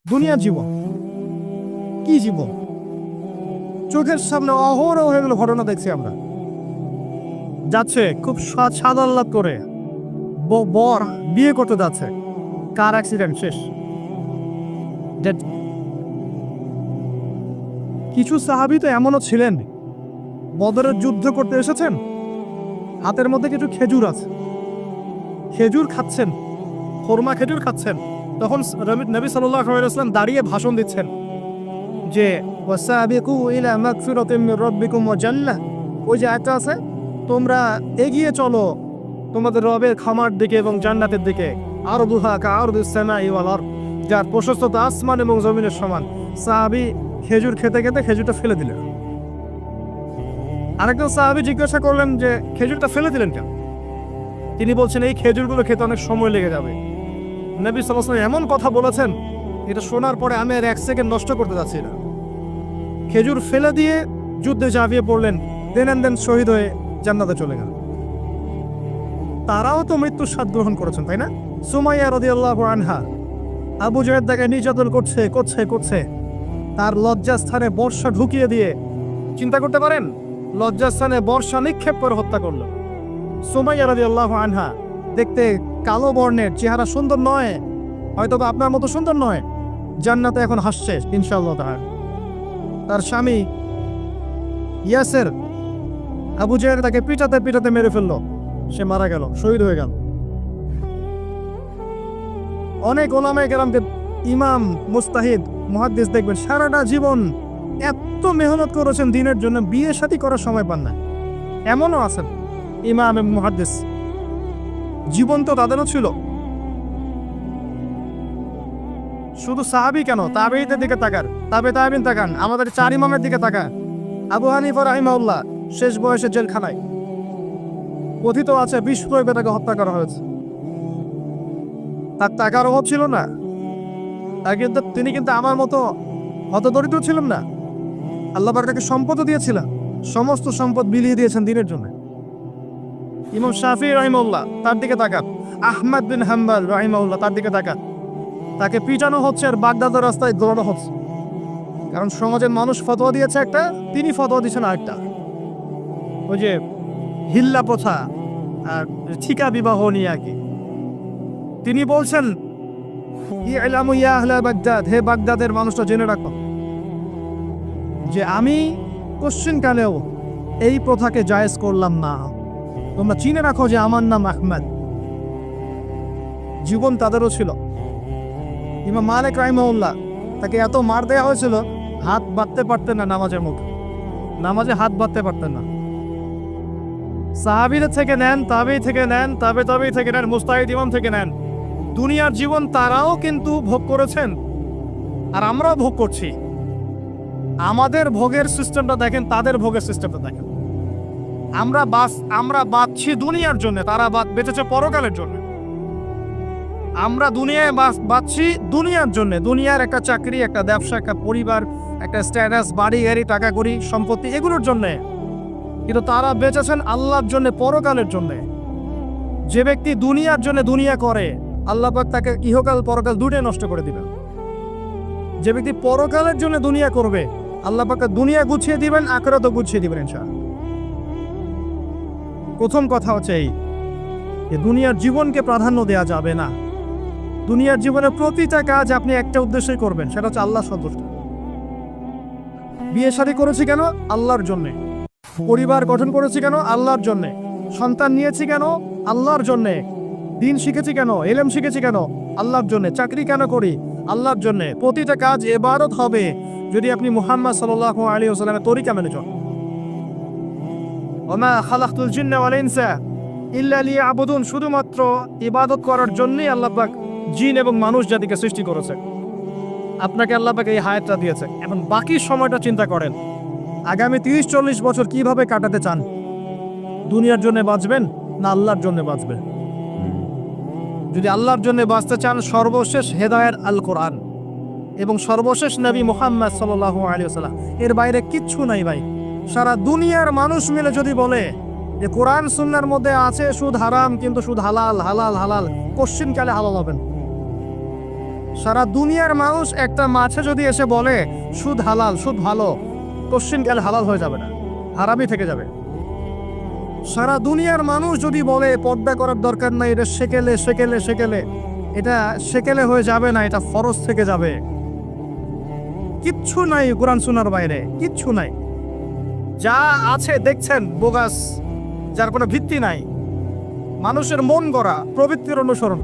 দুনিয়ার জীবন কি জীবন? চোখের সামনে অহরহ হয়ে গেল ঘটনা দেখছি আমরা। যাচ্ছে খুব সাদাল্লাদ করে, বর বিয়ে করতে যাচ্ছে, কার অ্যাক্সিডেন্ট, শেষ। Dead. কিছু সাহাবী তো এমনও ছিলেন, বদরের যুদ্ধ করতে এসেছেন, হাতের মধ্যে কিছু খেজুর আছে, খেজুর খাচ্ছেন, খোরমা খেজুর খাচ্ছেন। তখন নবী সাল্লাল্লাহু আলাইহি ওয়াসাল্লাম দাঁড়িয়ে ভাষণ দিচ্ছেন যে ওয়াসাবিকু ইলা মাগফিরাতিন মির রাব্বিকুম ওয়া জান্নাহ। ওই যে আয়াতটা আছে, তোমরা এগিয়ে চলো তোমাদের রবের ক্ষমার দিকে এবং জান্নাতের দিকে। আরদুহা কাআরদিস সামাই ওয়াল আরদ, যার প্রশস্ততা আসমান এবং জমিনের সমান। সাহাবী খেজুর খেতে খেতে খেজুরটা ফেলে দিলেন। আরেকজন সাহাবী জিজ্ঞাসা করলেন যে খেজুরটা ফেলে দিলেন কেন? তিনি বলছেন এই খেজুরগুলো খেতে অনেক সময় লেগে যাবে। নবী সাল্লাল্লাহু আলাইহি ওয়াসাল্লাম এমন কথা বলেছেন, এটা শোনার পরে আমি আর এক সেকেন্ড নষ্ট করতে যাচ্ছি না। খেজুর ফেলে দিয়ে যুদ্ধে ঝাঁপিয়ে পড়লেন, দেন শহীদ হয়ে জান্নাতে চলে গেল। তারাও তো মৃত্যুর স্বাদ গ্রহণ করেছেন, তাই না? সুমাইয়া রাদিয়াল্লাহু আনহা, আবু জাহেল তাকে নির্যাতন করছে, তার লজ্জাস্থানে বর্ষা ঢুকিয়ে দিয়ে, চিন্তা করতে পারেন, লজ্জাস্থানে বর্ষা নিক্ষেপ করে হত্যা করলো। সুমাইয়া রাদিয়াল্লাহু আনহা দেখতে কালো বর্ণের, চেহারা সুন্দর নয়, হয়তো বা আপনার মতো সুন্দর নয়, জান্নাতে এখন হাসছে ইনশাআল্লাহ তাআলা। তার স্বামী ইয়াসের, আবু জাহেল তাকে পিটাতে মেরে ফেললো, সে মারা গেল, শহীদ হয়ে গেল। অনেক ওলামায়ে কেরামকে, ইমাম, মুস্তাহিদ, মুহাদ্দিস দেখবেন সারাটা জীবন এত মেহনত করেছেন দিনের জন্য, বিয়ে শাদী করার সময় পান না। এমনও আছেন ইমাম এবং মুহাদ্দিস, জীবন তো তাদেরও ছিল। শুধু সাহাবী কেন, তাবেঈদের দিকে তাকান, তাবেঈন তাকান, আমাদের চার ইমামের দিকে তাকান। আবু হানিফা রাহিমাহুল্লাহ শেষ বয়সে জেলখানায়, কথিত আছে বিষ প্রয়োগে তাকে হত্যা করা হয়েছে। তার টাকার অভাব ছিল না, তিনি কিন্তু আমার মতো হতদরিদ্র ছিলেন না। আল্লাহ পাক তাকে সম্পদও দিয়েছিলেন, সমস্ত সম্পদ বিলিয়ে দিয়েছেন দিনের জন্য। ইমাম শাফিঈ রাহিমাহুল্লাহ, তার দিকে তাকান। আহমদ বিন হাম্বল রাহিমাহুল্লাহ, তার দিকে তাকান। তাকে পিটানো হচ্ছে আর বাগদাদের রাস্তায় দৌড়ানো হচ্ছে, কারণ সমাজের মানুষ ফতোয়া দিয়েছে একটা, তিনি ফতোয়া দিয়েছেন আরেকটা। ওই যে হিল্লা প্রথা আর ঠিকা বিবাহ নিয়ে আর কি। তিনি বলছেন, ইলামু ইয়া আহলা বাগদাদ, হে বাগদাদের মানুষটা জেনে রাখো যে আমি কোশ্চিনকালেও এই প্রথাকে জায়েজ করলাম না। তোমরা চিনে রাখো যে আমার নাম আহমদ। জীবন তাদেরও ছিল। ইমাম মালিক রাহিমাহুল্লাহ, তাকে এত মার দেওয়া হয়েছিল, হাত বাঁধতে পারতেন না নামাজের মুখে, নামাজে হাত বাঁধতে পারতেন না। সাহাবীদের থেকে নেন, তাবেঈ থেকে নেন, তাবেঈ থেকে নেন, মুস্তাহিদ ইমাম থেকে নেন, দুনিয়ার জীবন তারাও কিন্তু ভোগ করেছেন, আর আমরাও ভোগ করছি। আমাদের ভোগের সিস্টেমটা দেখেন, তাদের ভোগের সিস্টেমটা দেখেন। আমরা বাঁচছি দুনিয়ার জন্য, তারা বেঁচেছে পরকালের জন্য। আমরা দুনিয়ায় বাঁচছি দুনিয়ার জন্য, দুনিয়ার একটা চাকরি, একটা ব্যবসা, একটা পরিবার, একটা স্ট্যাটাস, বাড়ি গাড়ি, টাকা কড়ি, সম্পত্তি, এগুলোর জন্য। কিন্তু তারা বেঁচেছেন আল্লাহর জন্য, পরকালের জন্য। যে ব্যক্তি দুনিয়ার জন্য দুনিয়া করে, আল্লাহ পাক তাকে ইহকাল পরকাল দুটোই নষ্ট করে দিবেন। যে ব্যক্তি পরকালের জন্য দুনিয়া করবে, আল্লাহ পাক দুনিয়া গুছিয়ে দিবেন, আখিরাতও গুছিয়ে দিবেন ইনশাআল্লাহ। প্রথম কথা হচ্ছে এই যে দুনিয়ার জীবনকে প্রাধান্য দেওয়া যাবে না। দুনিয়ার জীবনের প্রতিটা কাজ আপনি একটা উদ্দেশ্যই করবেন, সেটা হচ্ছে আল্লাহ সন্তুষ্ট। বিয়ে শাদী করেছি কেন? আল্লাহর জন্যে। পরিবার গঠন করেছি কেন? আল্লাহর জন্যে। সন্তান নিয়েছি কেন? আল্লাহর জন্যে। দিন শিখেছি কেন? ইলম শিখেছি কেন? আল্লাহর জন্যে। চাকরি কেন করি? আল্লাহর জন্যে। প্রতিটা কাজ ইবাদত হবে যদি আপনি মুহাম্মদ সাল্লাল্লাহু আলাইহি ওয়াসাল্লামের তরিকা মেনে চলেন। ওমা খালাকতুল জিন্না ওয়াল ইনসা ইল্লা লিয়াবুদুন, শুধুমাত্র ইবাদত করার জন্যই আল্লাহ পাক জিন এবং মানুষ জাতিকে সৃষ্টি করেছে। আপনাকে আল্লাহ পাক এই হায়াতটা দিয়েছে। এখন বাকি সময়টা চিন্তা করেন, আগামী 30-40 বছর কিভাবে কাটাতে চান? দুনিয়ার জন্য বাঁচবেন না আল্লাহর জন্য বাঁচবেন? যদি আল্লাহর জন্য বাঁচতে চান, সর্বশেষ হেদায়েত আল কোরআন এবং সর্বশেষ নবী মুহাম্মদ সাল্লাল্লাহু আলাইহি ওয়াসাল্লাম, এর বাইরে কিচ্ছু নাই ভাই। সারা দুনিয়ার মানুষ মিলে যদি বলে যে কোরআন সুন্নাহর মধ্যে আছে সুদ হারাম, কিন্তু সুদ হালাল, হালাল হালাল, কোশ্চিনকালে হালাল হবেন। সারা দুনিয়ার মানুষ একটা মাছে যদি এসে বলে সুদ হালাল, সুদ ভালো, কোশ্চিন গেলে হালাল হয়ে যাবে না, হারামই থেকে যাবে। সারা দুনিয়ার মানুষ যদি বলে পর্দা করার দরকার নাই, এটা সেকেলে সেকেলে সেকেলে, এটা সেকেলে হয়ে যাবে না, এটা ফরজ থেকে যাবে। কিচ্ছু নাই কোরআন সুন্নাহর বাইরে, কিচ্ছু নাই। যা আছে দেখছেন বোগাস, যার কোনো ভিত্তি নাই, মানুষের মন গড়া প্রবৃত্তির অনুসরণ।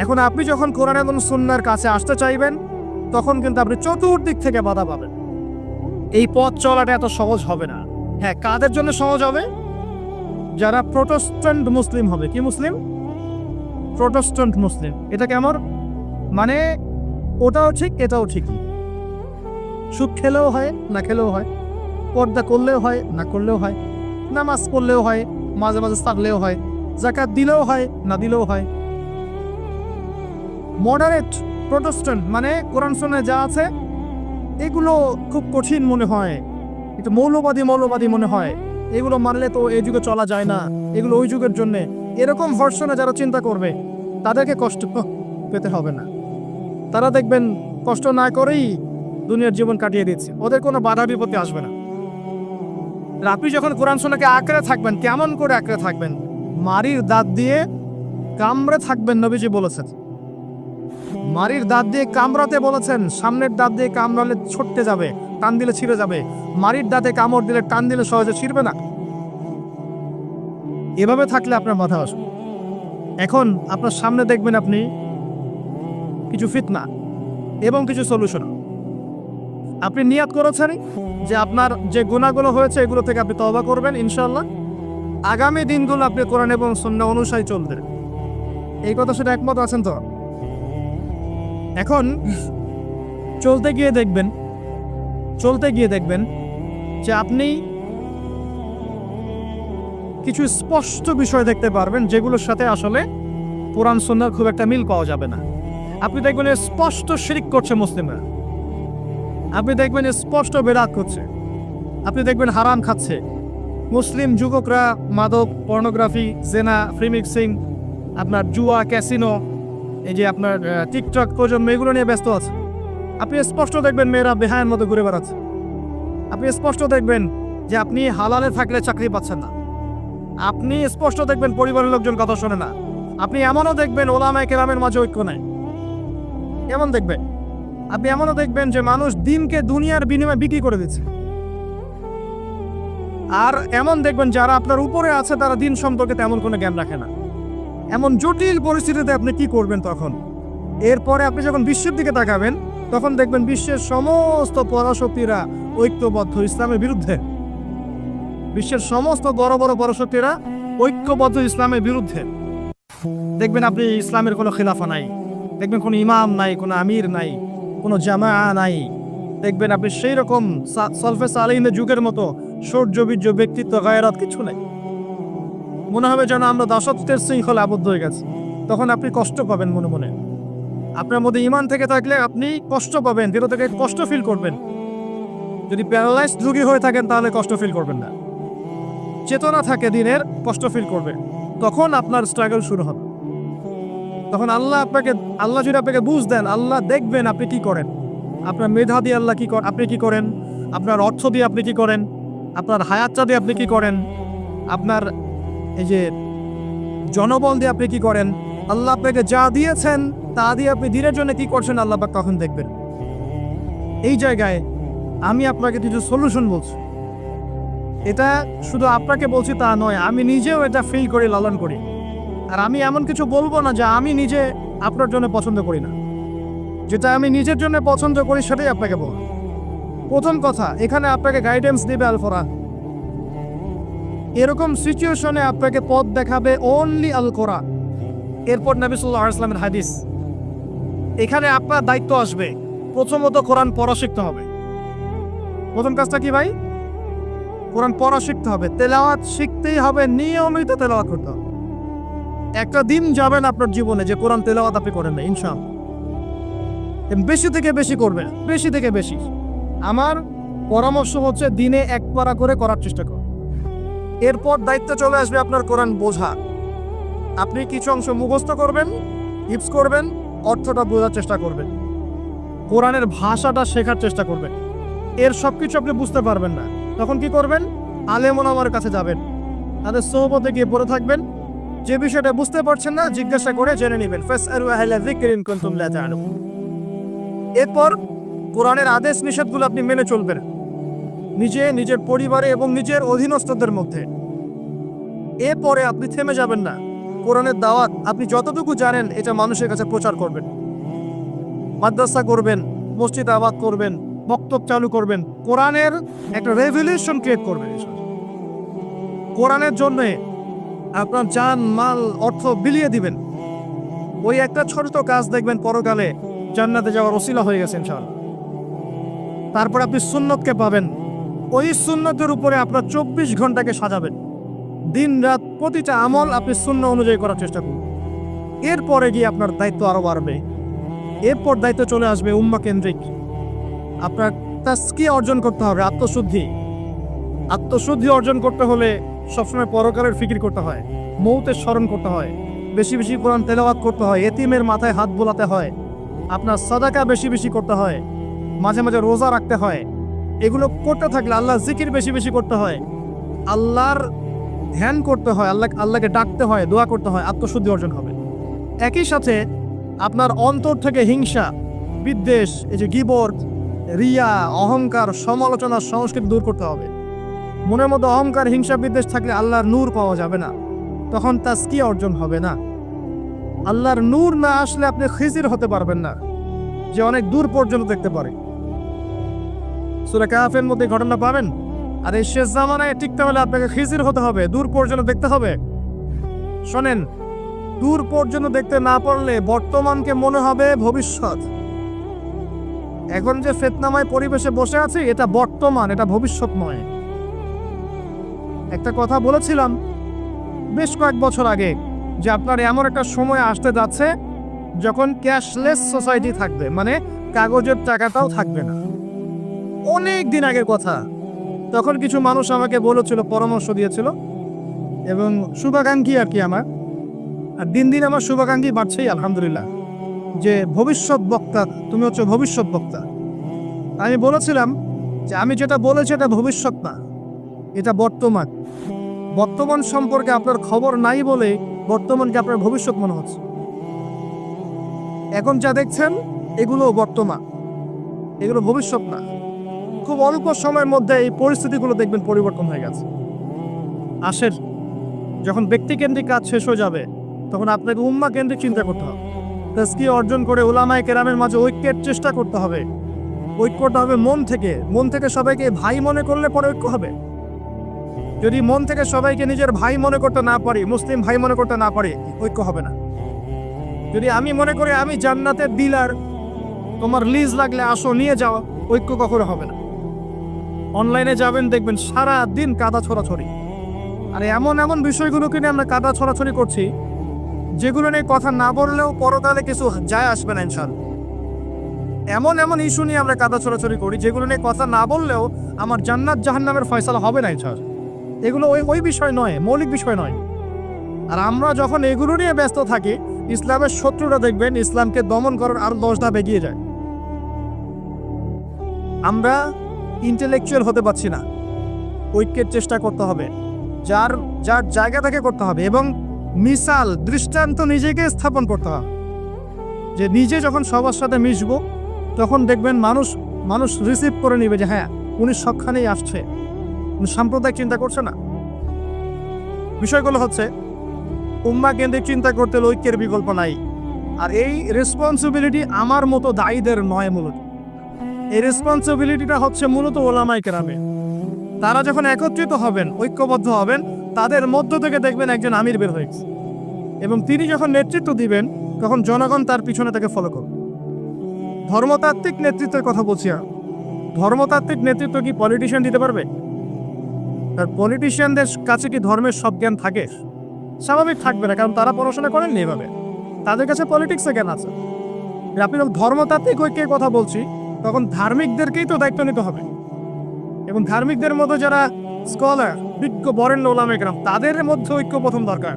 এখন আপনি যখন কোরআন এবং সুন্নাহর কাছে আসতে চাইবেন, তখন কিন্তু আপনি চতুর্দিক থেকে বাধা পাবেন। এই পথ চলাটা এত সহজ হবে না। হ্যাঁ, কাদের জন্য সহজ হবে? যারা প্রোটেস্ট্যান্ট মুসলিম হবে। কি মুসলিম? প্রোটেস্ট্যান্ট মুসলিম। এটা কেমন? মানে ওটাও ঠিক এটাও ঠিক, সুদ খেলেও হয় না খেলেও হয়, পর্দা করলেও হয় না করলেও হয়, নামাজ পড়লেও হয়, মাঝে মাঝে থাকলেও হয়, যাকাত দিলেও হয় না দিলেও হয়। মডারেট প্রোটেস্ট্যান্ট মানে কোরআন সুন্নাহয় যা আছে এগুলো খুব কঠিন মনে হয়, একটু মৌলবাদী মৌলবাদী মনে হয়, এগুলো মানলে তো এই যুগে চলা যায় না, এগুলো ওই যুগের জন্য, এরকম ভার্সনে যারা চিন্তা করবে তাদেরকে কষ্ট পেতে হবে না। তারা দেখবেন কষ্ট না করেই দুনিয়ার জীবন কাটিয়ে দিচ্ছে, ওদের কোনো বাধা বিপত্তি আসবে না। আর আপনি যখন কোরআন সুন্নাহকে আঁকড়ে থাকবেন, কেমন করে আঁকড়ে থাকবেন? মারির দাঁত দিয়ে কামড়ে থাকবেন, নবীজি বলেছেন। মারির দাঁত দিয়ে কামড়াতে বলেছেন, সামনের দাঁত দিয়ে কামড়ালে ছুটতে যাবে, টান দিলে ছিঁড়ে যাবে। মারির দাঁতে কামড় দিলে টান দিলে সহজে ছিঁড়বে না। এভাবে থাকলে আপনার মাথা আসবে। এখন আপনার সামনে দেখবেন আপনি কিছু ফিতনা এবং কিছু সলিউশন। আপনি নিয়াত করেছেন যে আপনার যে গুনাহগুলো হয়েছে এগুলো থেকে আপনি তওবা করবেন ইনশাআল্লাহ, আগামী দিনগুলো আপনি কোরআন এবং সুন্নাহ অনুযায়ী চলবেন। এই কথা সেটা একমত আছেন তো? এখন চলতে গিয়ে দেখবেন যে আপনি কিছু স্পষ্ট বিষয় দেখতে পারবেন যেগুলোর সাথে আসলে কোরআন সুন্নাহর খুব একটা মিল পাওয়া যাবে না। আপনি দেখবেন স্পষ্ট শিরক করছে মুসলিমরা, আপনি দেখবেন স্পষ্ট বেদাত করছে, আপনি দেখবেন হারাম খাচ্ছে। মুসলিম যুবকরা মাদক, পর্নোগ্রাফি, জেনা, ফ্রি মিক্সিং, আপনার জুয়া, ক্যাসিনো, এই যে আপনার টিকটক প্রজন্ম, এগুলো নিয়ে ব্যস্ত আছে। আপনি স্পষ্ট দেখবেন মেয়েরা বেহায়ের মতো ঘুরে বেড়াচ্ছে। আপনি স্পষ্ট দেখবেন যে আপনি হালালে থাকলে চাকরি পাচ্ছেন না। আপনি স্পষ্ট দেখবেন পরিবারের লোকজন কথা শোনে না। আপনি এমনও দেখবেন ওলামায়ে কেরামের মাঝে ঐক্য নাই, এমন দেখবেন। আপনি এমনও দেখবেন যে মানুষ দিনকে দুনিয়ার বিনিময়ে বিক্রি করে দিচ্ছে। আর এমন দেখবেন যারা আপনার উপরে আছে তারা দিন সম্পর্কে তেমন কোনো জ্ঞান রাখে না। এমন জটিল পরিস্থিতিতে আপনি কি করবেন তখন? এরপরে আপনি যখন বিশ্বের দিকে তাকাবেন, তখন দেখবেন বিশ্বের সমস্ত পরাশক্তিরা ঐক্যবদ্ধ ইসলামের বিরুদ্ধে। বিশ্বের সমস্ত বড় বড় পরাশক্তিরা ঐক্যবদ্ধ ইসলামের বিরুদ্ধে। দেখবেন আপনি ইসলামের কোনো খিলাফা নাই, দেখবেন কোনো ইমাম নাই, কোনো আমির নাই, কোনো জামা নাই। দেখবেন আপনি সেই রকম সলফে সালেহিনের যুগের মতো সৌর্যবীর্য, ব্যক্তিত্ব, গায়রাত কিছু নাই। মনে হবে যেন আমরা দাসত্বের শৃঙ্খলে আবদ্ধ হয়ে গেছি। তখন আপনি কষ্ট পাবেন মনে মনে। আপনার মধ্যে ঈমান থেকে থাকলে আপনি কষ্ট পাবেন, ভিতর থেকে কষ্ট ফিল করবেন। যদি প্যারালাইজড রোগী হয়ে থাকেন তাহলে কষ্ট ফিল করবেন না। চেতনা থাকে দিনের, কষ্ট ফিল করবে। তখন আপনার স্ট্রাগল শুরু হবে। তখন আল্লাহ যদি আপনাকে বুঝ দেন, আল্লাহ দেখবেন আপনি কি করেন। আপনার মেধা দিয়ে আল্লাহ কি করেন, আপনি কি করেন, আপনার অর্থ দিয়ে আপনি কি করেন, আপনার হায়াতটা দিয়ে আপনি কি করেন, আপনার এই যে জনবল দিয়ে আপনি কি করেন, আল্লাহ আপনাকে যা দিয়েছেন তা দিয়ে আপনি দিনের জন্য কি করছেন, আল্লাহ পাক তখন দেখবেন। এই জায়গায় আমি আপনাকে কিছু সলিউশন বলছি। এটা শুধু আপনাকে বলছি তা নয়, আমি নিজেও এটা ফিল করি, লালন করি। আর আমি এমন কিছু বলবো না যা আমি নিজে আপনার জন্য পছন্দ করি না। যেটা আমি নিজের জন্য পছন্দ করি সেটাই আপনাকে বলব। প্রথম কথা, এখানে আপনাকে গাইডেন্স দিবে আল কোরআন। এরকম সিচুয়েশনে আপনাকে পথ দেখাবে অনলি আল কোরআন, এরপর নবী সাল্লাল্লাহু আলাইহি ওয়াসাল্লামের হাদিস। এখানে আপনার দায়িত্ব আসবে প্রথমত কোরআন পড়া শিখতে হবে। প্রথম কাজটা কি ভাই? কোরআন পড়া শিখতে হবে, তেলাওয়াত শিখতেই হবে, নিয়মিত তেলাওয়াত করতে হবে। একটা দিন যাবেন আপনার জীবনে যে কোরআন তেলাওয়াত আপনি করেন না, ইনশাআল্লাহ। বেশি থেকে বেশি করবেন, বেশি থেকে বেশি। আমার পরামর্শ হচ্ছে দিনে এক পারা করে করার চেষ্টা করুন। এরপর দায়িত্ব চলে আসবে আপনার কোরআন বোঝা। আপনি কিছু অংশ মুখস্থ করবেন, হিফজ করবেন, অর্থটা বোঝার চেষ্টা করবেন, কোরআনের ভাষাটা শেখার চেষ্টা করবেন। এর সব কিছু আপনি বুঝতে পারবেন না, তখন কি করবেন? আলেম ওলামার কাছে যাবেন, তাদের সোহবতে গিয়ে পড়ে থাকবেন। যে বিষয়টা বুঝতে পারছেন না জিজ্ঞাসা করে জেনে নেবেন। ফাসআলু আহলা যিকরি ইন কুনতুম লা তা'লামুন। এরপর কোরআনের আদেশ নিষেধগুলো আপনি মেনে চলবেন নিজে, নিজের পরিবারে এবং নিজের অধীনস্থদের মধ্যে। এরপরে আপনি থেমে যাবেন না, কোরআনের দাওয়াত আপনি যতটুকু জানেন এটা মানুষের কাছে প্রচার করবেন। মাদ্রাসা করবেন, মসজিদ আবাদ করবেন, বক্তব্য চালু করবেন, কোরআনের একটা রেভলিউশন ক্রিয়েট করবেন। কোরআনের জন্য আপনার জান মাল অর্থ বিলিয়ে দিবেন। ওই একটা ছোট কাজ দেখবেন পরকালে জান্নাতে যাওয়ার ওসিলা হয়ে গেছে ইনশাআল্লাহ। তারপর আপনি সুন্নতকে পাবেন, ওই সুন্নতের উপরে আপনার 24 ঘন্টাকে সাজাবেন। দিন রাত প্রতিটা আমল আপনি সুন্নাহ অনুযায়ী করার চেষ্টা করুন। এরপরে গিয়ে আপনার দায়িত্ব আরো বাড়বে। এরপর দায়িত্ব চলে আসবে উম্মাহ কেন্দ্রিক। আপনার তাজকিয়া অর্জন করতে হবে, আত্মশুদ্ধি। আত্মশুদ্ধি অর্জন করতে হলে সবসময় পরকালের ফিকির করতে হয়, মৌতের স্মরণ করতে হয়, বেশি বেশি কোরআন তেলাওয়াত করতে হয়, এতিমের মাথায় হাত বোলাতে হয়, আপনার সাদাকা বেশি বেশি করতে হয়, মাঝে মাঝে রোজা রাখতে হয়। এগুলো করতে থাকলে আল্লাহ জিকির বেশি বেশি করতে হয়, আল্লাহর ধ্যান করতে হয়, আল্লাহকে ডাকতে হয়, দোয়া করতে হয়, আত্মশুদ্ধি অর্জন হবে। একই সাথে আপনার অন্তর থেকে হিংসা, বিদ্বেষ, এই যে গীবত, রিয়া, অহংকার, সমালোচনা, সংস্কৃতি দূর করতে হবে। মনের মধ্যে অহংকার, হিংসা, বিদ্বেষ থাকলে আল্লাহর নূর পাওয়া যাবে না, তখন তাজকিয়া অর্জন হবে না। আল্লাহর নূর না আসলে আপনি খিজির হতে পারবেন না, যে অনেক দূর পর্যন্ত দেখতে পারে। সূরা কাহফের মধ্যে ঘটনা পাবেন। আর এই শেষ জামানায় টিকতে হলে আপনাকে খিজির হতে হবে, দূর পর্যন্ত দেখতে হবে। শোনেন, দূর পর্যন্ত দেখতে না পারলে বর্তমানকে মনে হবে ভবিষ্যৎ। এখন যে ফিতনাময় পরিবেশে বসে আছি এটা বর্তমান, এটা ভবিষ্যৎ নয়। একটা কথা বলেছিলাম বেশ কয়েক বছর আগে যে আপনার এমন একটা সময় আসতে যাচ্ছে যখন ক্যাশলেস সোসাইটি থাকবে, মানে কাগজের টাকাটাও থাকবে না। অনেক দিন আগের কথা। তখন কিছু মানুষ আমাকে বলেছিল, পরামর্শ দিয়েছিল এবং শুভাকাঙ্ক্ষী আর কি আমার। আর দিন দিন আমার শুভাকাঙ্ক্ষী বাড়ছেই আলহামদুলিল্লাহ, যে ভবিষ্যৎ বক্তা, তুমি হচ্ছে ভবিষ্যৎ বক্তা। আমি বলেছিলাম যে আমি যেটা বলেছি এটা ভবিষ্যৎ না, এটা বর্তমান। বর্তমান সম্পর্কে আপনার খবর নাই বলে বর্তমানকে আপনার ভবিষ্যৎ মনে হচ্ছে। এখন যা দেখছেন এগুলো বর্তমান, এগুলো ভবিষ্যৎ না। খুব অল্প সময়ের মধ্যে এই পরিস্থিতিগুলো দেখবেন পরিবর্তন হয়ে গেছে। আসেন, যখন ব্যক্তিকেন্দ্রিক কাজ শেষ হয়ে যাবে তখন আপনাকে উম্মাহ কেন্দ্রিক চিন্তা করতে হবে। তাজকিয়া অর্জন করে উলামায়ে কেরামের মাঝে ঐক্যের চেষ্টা করতে হবে। ঐক্যটা হবে মন থেকে। মন থেকে সবাইকে ভাই মনে করলে পরে ঐক্য হবে। যদি মন থেকে সবাইকে নিজের ভাই মনে করতে না পারি, মুসলিম ভাই মনে করতে না পারি, ঐক্য হবে না। যদি আমি মনে করি আমি জান্নাতের ডিলার, তোমার লিজ লাগলে আসো নিয়ে যাও, ঐক্য কখনো হবে না। অনলাইনে যাবেন দেখবেন সারা দিন কাদা ছড়াছড়ি। আর এমন এমন বিষয়গুলোকে নিয়ে আমরা কাদা ছড়াছড়ি করছি যেগুলো নিয়ে কথা না বললেও পরকালে কিছু যায় আসবে না ইনশাআল্লাহ। এমন এমন ইস্যু নিয়ে আমরা কাদা ছড়াছড়ি করি যেগুলো নিয়ে কথা না বললেও আমার জান্নাত জাহান্নামের ফয়সালা হবে না ইনশাআল্লাহ। এগুলো ওই বিষয় নয়, মৌলিক বিষয় নয়। আর আমরা যখন এগুলো নিয়ে ব্যস্ত থাকি, ইসলামের শত্রুরা দেখবেন ইসলামকে দমন করার আরো 10 ধাপ এগিয়ে যায়। আমরা ইন্টেলেকচুয়াল হতে পারছি না। ঐক্যের চেষ্টা করতে হবে, যার যার জায়গা থেকে করতে হবে এবং মিসাল দৃষ্টান্ত নিজেকে স্থাপন করতে হবে। যে নিজে যখন সবার সাথে মিশবো তখন দেখবেন মানুষ রিসিভ করে নিবে যে হ্যাঁ উনি সবখানেই আসছে, উনি সাম্প্রদায়িক চিন্তা করছে না। বিষয়গুলো হচ্ছে উম্মাহ কেন্দ্রিক চিন্তা করতে ঐক্যের বিকল্প নাই। আর এই রেসপন্সিবিলিটি আমার মতো দায়ীদের নয়। মূলত এই রেসপন্সিবিলিটিটা হচ্ছে মূলত উলামায়ে কেরামের। তারা যখন একত্রিত হবেন, ঐক্যবদ্ধ হবেন, তাদের মধ্য থেকে দেখবেন একজন আমির বের হয়েছে এবং তিনি যখন নেতৃত্ব দিবেন তখন জনগণ তার পিছনে তাকে ফলো করবে। ধর্মতাত্ত্বিক নেতৃত্বের কথা বলছি। ধর্মতাত্ত্বিক নেতৃত্ব কি পলিটিশিয়ান দিতে পারবে? আর পলিটিশিয়ানদের কাছে কি ধর্মের সব জ্ঞান থাকে? স্বাভাবিক থাকবে না, কারণ তারা পড়াশোনা করেননি এভাবে। তাদের কাছে পলিটিক্সের জ্ঞান আছে। আপনি যখন ধর্মতাত্ত্বিক ঐক্যের কথা বলছি তখন ধার্মিকদেরকেই তো দায়িত্ব নিতে হবে এবং ধার্মিকদের মধ্যে যারা স্কলার, বিজ্ঞ বরেণ্য উলামায়ে কেরাম, তাদের মধ্যে ঐক্য প্রথম দরকার।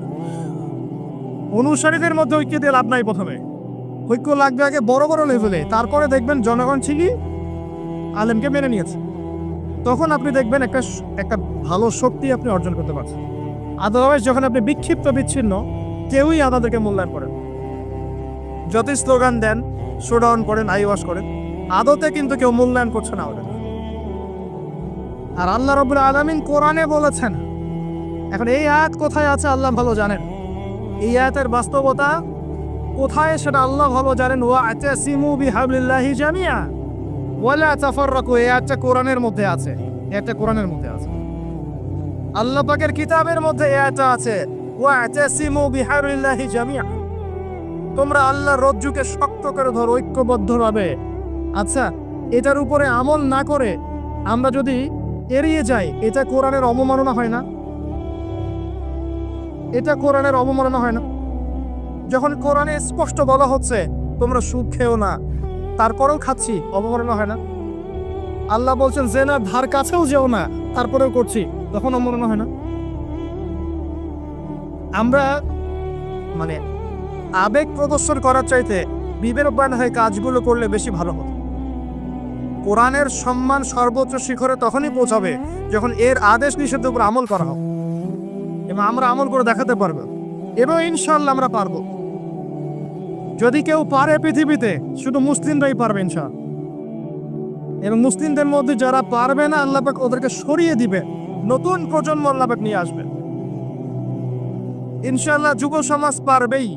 অনুসারীদের মধ্যে ঐক্য দিয়ে লাভ নাই। প্রথমে ঐক্য লাগবে আগে বড় বড় লেভেলে, তারপরে দেখবেন জনগণ ঠিকই আলেমকে মেনে নিয়েছে। তখন আপনি দেখবেন একটা একটা ভালো শক্তি আপনি অর্জন করতে পারছেন। আদারওয়াইজ যখন আপনি বিক্ষিপ্ত বিচ্ছিন্ন, কেউই আপনাদেরকে মূল্যায়ন করেন। যতই স্লোগান দেন, শোডাউন করেন, আইওয়াশ করেন, আদতে কিন্তু কেউ মূল্যায়ন করছে না ওদের। আর আল্লাহ রাব্বুল আলামিন কোরআনে বলেছেন, এখন এই আয়াত কোথায় আছে আল্লাহ ভালো জানেন, এই আয়াতের বাস্তবতা কোথায় সেটা আল্লাহ ভালো জানেন। ওয়া'তাসিমু বিহাবলিল্লাহি জামিআ ওয়ালা তাফাররাকু, এই আয়াতটা কোরআনের মধ্যে আছে, এটা কোরআনের মধ্যে আছে। আল্লাহ পাকের কিতাবের মধ্যে এই আয়াতটা আছে, ওয়া'তাসিমু বিহাবলিল্লাহি জামিআ, তোমরা আল্লাহর রজ্জুকে শক্ত করে ধরো ঐক্যবদ্ধভাবে। আচ্ছা, এটার উপরে আমল না করে আমরা যদি এড়িয়ে যাই, এটা কোরআনের অবমাননা হয় না? এটা কোরআনের অবমাননা হয় না? যখন কোরআনে স্পষ্ট বলা হচ্ছে তোমরা সুদ খেও না, তারপরেও খাচ্ছি, অবমাননা হয় না? আল্লাহ বলছেন জেনার ধার কাছেও যেও না, তারপরেও করছি, তখন অবমাননা হয় না? আমরা মানে আবেগ প্রদর্শন করার চাইতে বিবেকবান হয়ে কাজগুলো করলে বেশি ভালো হতো। কোরআনের সম্মান সর্বোচ্চ শিখরে তখনই পৌঁছাবে যখন এর আদেশ নিষেধের উপর আমল করা হবে, এবং আমরা আমল করে দেখাতে পারবো, এবং ইনশাআল্লাহ আমরা পারবো। যদি কেউ পারে পৃথিবীতে, শুধু মুসলিমরাই পারবে ইনশাআল্লাহ। এবং মুসলিমদের মধ্যে যারা পারবে না, আল্লাহ পাক ওদেরকে সরিয়ে দিবে, নতুন প্রজন্ম আল্লাহ পাক নিয়ে আসবে ইনশাআল্লাহ। যুব সমাজ পারবেই,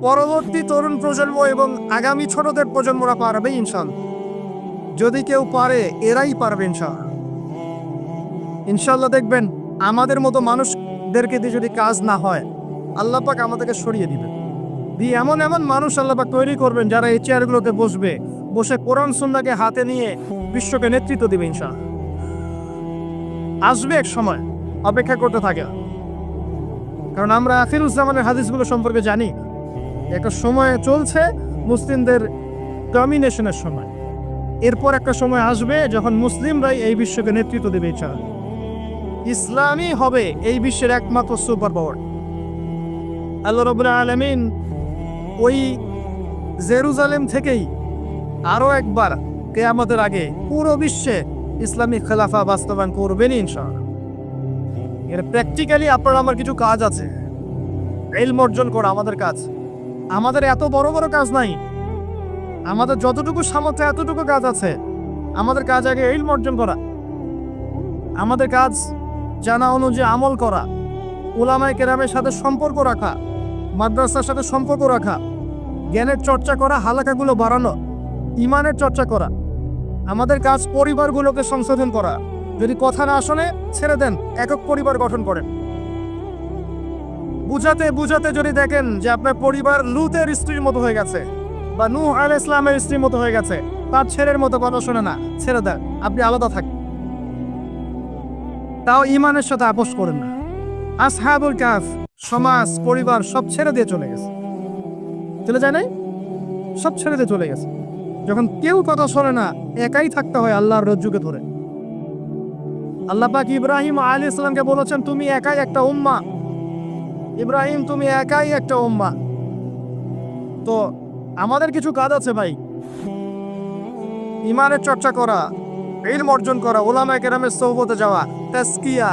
পরবর্তী তরুণ প্রজন্ম এবং আগামী ছোটদের প্রজন্মরা পারবেই ইনশাআল্লাহ। যদি কেউ পারে, এরাই পারবে ইনশাআল্লাহ। ইনশাআল্লাহ দেখবেন আমাদের মতো মানুষদেরকে দিয়ে যদি কাজ না হয়, আল্লাহ পাক আমাদেরকে সরিয়ে দিবেন, দিয়ে এমন এমন মানুষ আল্লাহ পাক তৈরি করবেন যারা এই চেয়ারগুলোতে বসবে, বসে কোরআন সুন্নাহকে হাতে নিয়ে বিশ্বকে নেতৃত্ব দিবে ইনশাআল্লাহ। আসবে এক সময়, অপেক্ষা করতে থাকে, কারণ আমরা আখিরুজ্জামানের হাদিসগুলো সম্পর্কে জানি। একটা সময় চলছে মুসলিমদের ডমিনেশনের সময়, এরপর একটা সময় আসবে যখন মুসলিমরাই এই বিশ্বকে নেতৃত্ব দেবে ইনশাআল্লাহ। ইসলামই হবে এই বিশ্বের একমাত্র সুপার পাওয়ার। আল্লাহ রাব্বুল আলামিন ওই জেরুজালেম থেকেই আরো একবার কিয়ামতের আগে পুরো বিশ্বে ইসলামিক খেলাফা বাস্তবায়ন করবেন ইনশাআল্লাহ। এর প্র্যাকটিক্যালি আপনার আমার কিছু কাজ আছে, ইলম অর্জন করা আমাদের কাজ। আমাদের এত বড় বড় কাজ নাই, আমাদের যতটুকু সামর্থ্য এতটুকু কাজ আছে। আমাদের কাজ আগে ইলম অর্জন করা, আমাদের কাজ জানা অনুযায়ী আমল করা, উলামায়ে কেরামের সাথে সম্পর্ক রাখা, মাদ্রাসার সাথে সম্পর্ক রাখা, জ্ঞানের চর্চা করা, হালাকাগুলো বাড়ানো, ইমানের চর্চা করা। আমাদের কাজ পরিবারগুলোকে সংশোধন করা। যদি কথা না শোনে ছেড়ে দেন, একক পরিবার গঠন করেন। বুঝাতে বুঝাতে যদি দেখেন যে আপনার পরিবার লূতের স্ত্রীর মতো হয়ে গেছে, বা নূহ আলাইহিস সালামের স্ত্রীর মতো হয়ে গেছে, তার ছেলের মতো কথা শোনে না, ছেড়ে দেন, আপনি আলাদা থাকেন। তাও ইমানের সাথে আপোষ করেন না। আসহাবুল কাহফ সমাজ পরিবার সব ছেড়ে দিয়ে চলে গেছে, চলে যায় নাই? সব ছেড়ে দিয়ে চলে গেছে। যখন কেউ কথা শোনে না, একাই থাকতে হয় আল্লাহর রজ্জুকে ধরে। আল্লাহ পাক ইব্রাহিম আলাইহিস সালামকে বলেছেন, তুমি একাই একটা উম্মাহ। ইব্রাহিম, তুমি একাই একটা উম্মাহ। তো আমাদের কিছু কাজ আছে ভাই, ইমানের চর্চা করা, ইলম অর্জন করা, উলামায়ে কেরামের সোহবতে যাওয়া, তাজকিয়া,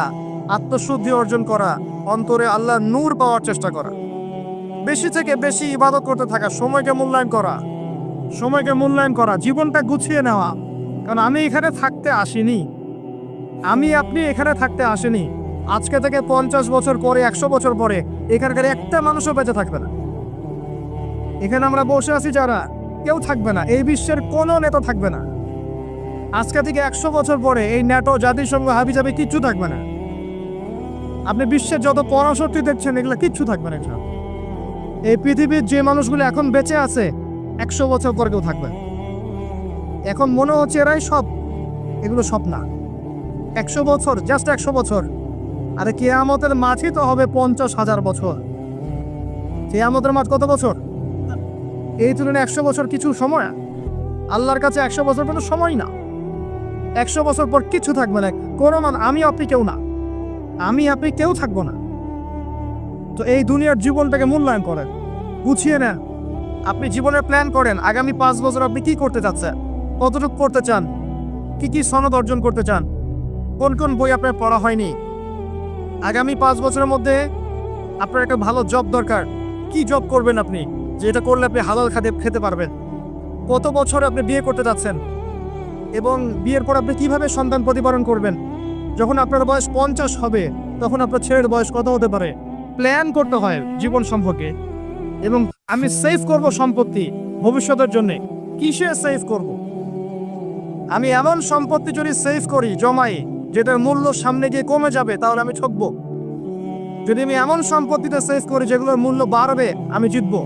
আত্মশুদ্ধি অর্জন করা, অন্তরে আল্লাহর নূর পাওয়ার চেষ্টা করা, বেশি থেকে বেশি ইবাদত করতে থাকা, সময়কে মূল্যায়ন করা, সময়কে মূল্যায়ন করা, জীবনটা গুছিয়ে নেওয়া। কারণ আমি এখানে থাকতে আসিনি, আমি আপনি এখানে থাকতে আসেনি। আজকে থেকে 50 বছর পরে, 100 বছর পরে এখানকার একটা মানুষও বেঁচে থাকবে না। এখানে আমরা বসে আছি যারা, কেউ থাকবে না, এই বিশ্বের কোনো নেতা থাকবে না। আজকে থেকে 100 বছর পরে এই ন্যাটো, জাতিসংঘ, হাবিজাবি কিচ্ছু থাকবে না। আপনি বিশ্বের যত পরাশক্তি দেখছেন, এগুলো কিচ্ছু থাকবে না। এই পৃথিবীর যে মানুষগুলো এখন বেঁচে আছে, 100 বছর পরে কেউ থাকবে। এখন মনে হচ্ছে এরাই সব, এগুলো সব না। 100 বছর, জাস্ট 100 বছর। আরে কিয়ামতের মাঝই তো হবে 50,000 বছর। কিয়ামতের মাঝ কত বছর? এই তুলনায় 100 বছর কিছু সময়? আল্লাহর কাছে 100 বছর কোনো সময় না। 100 বছর পর কিছু থাকবে না, কোনো আমি আপনি কেউ না, আমি আপনি কেউ থাকবো না। তো এই দুনিয়ার জীবনটাকে মূল্যায়ন করেন, গুছিয়ে নেন, আপনি জীবনের প্ল্যান করেন, আগামী 5 বছর আপনি কি করতে চাচ্ছেন, কতটুকু করতে চান, কি কি সনদ অর্জন করতে চান, কোন কোন বই আপনার পড়া হয়নি। আগামী 5 বছরের মধ্যে আপনার একটা ভালো জব দরকার, কি জব করবেন আপনি, যেটা করলে আপনি হালাল খেতে পারবেন। কত বছর আপনি বিয়ে করতে যাচ্ছেন এবং বিয়ের পর আপনি কিভাবে সন্তান প্রতিপালন করবেন। যখন আপনার বয়স 50 হবে তখন আপনার ছেলের বয়স কত হতে পারে। প্ল্যান করতে হয় জীবন সম্পর্কে। এবং আমি সেভ করব সম্পত্তি ভবিষ্যতের জন্য। কিসে সেভ করব? আমি এমন সম্পত্তি যদি সেভ করি, জমাই, যেটার মূল্য সামনে গিয়ে কমে যাবে, তাহলে আমি ঠকবো। যদি আমি এমন সম্পত্তিতে সেভ করি যেগুলোর মূল্য বাড়বে, আমি জিতবো।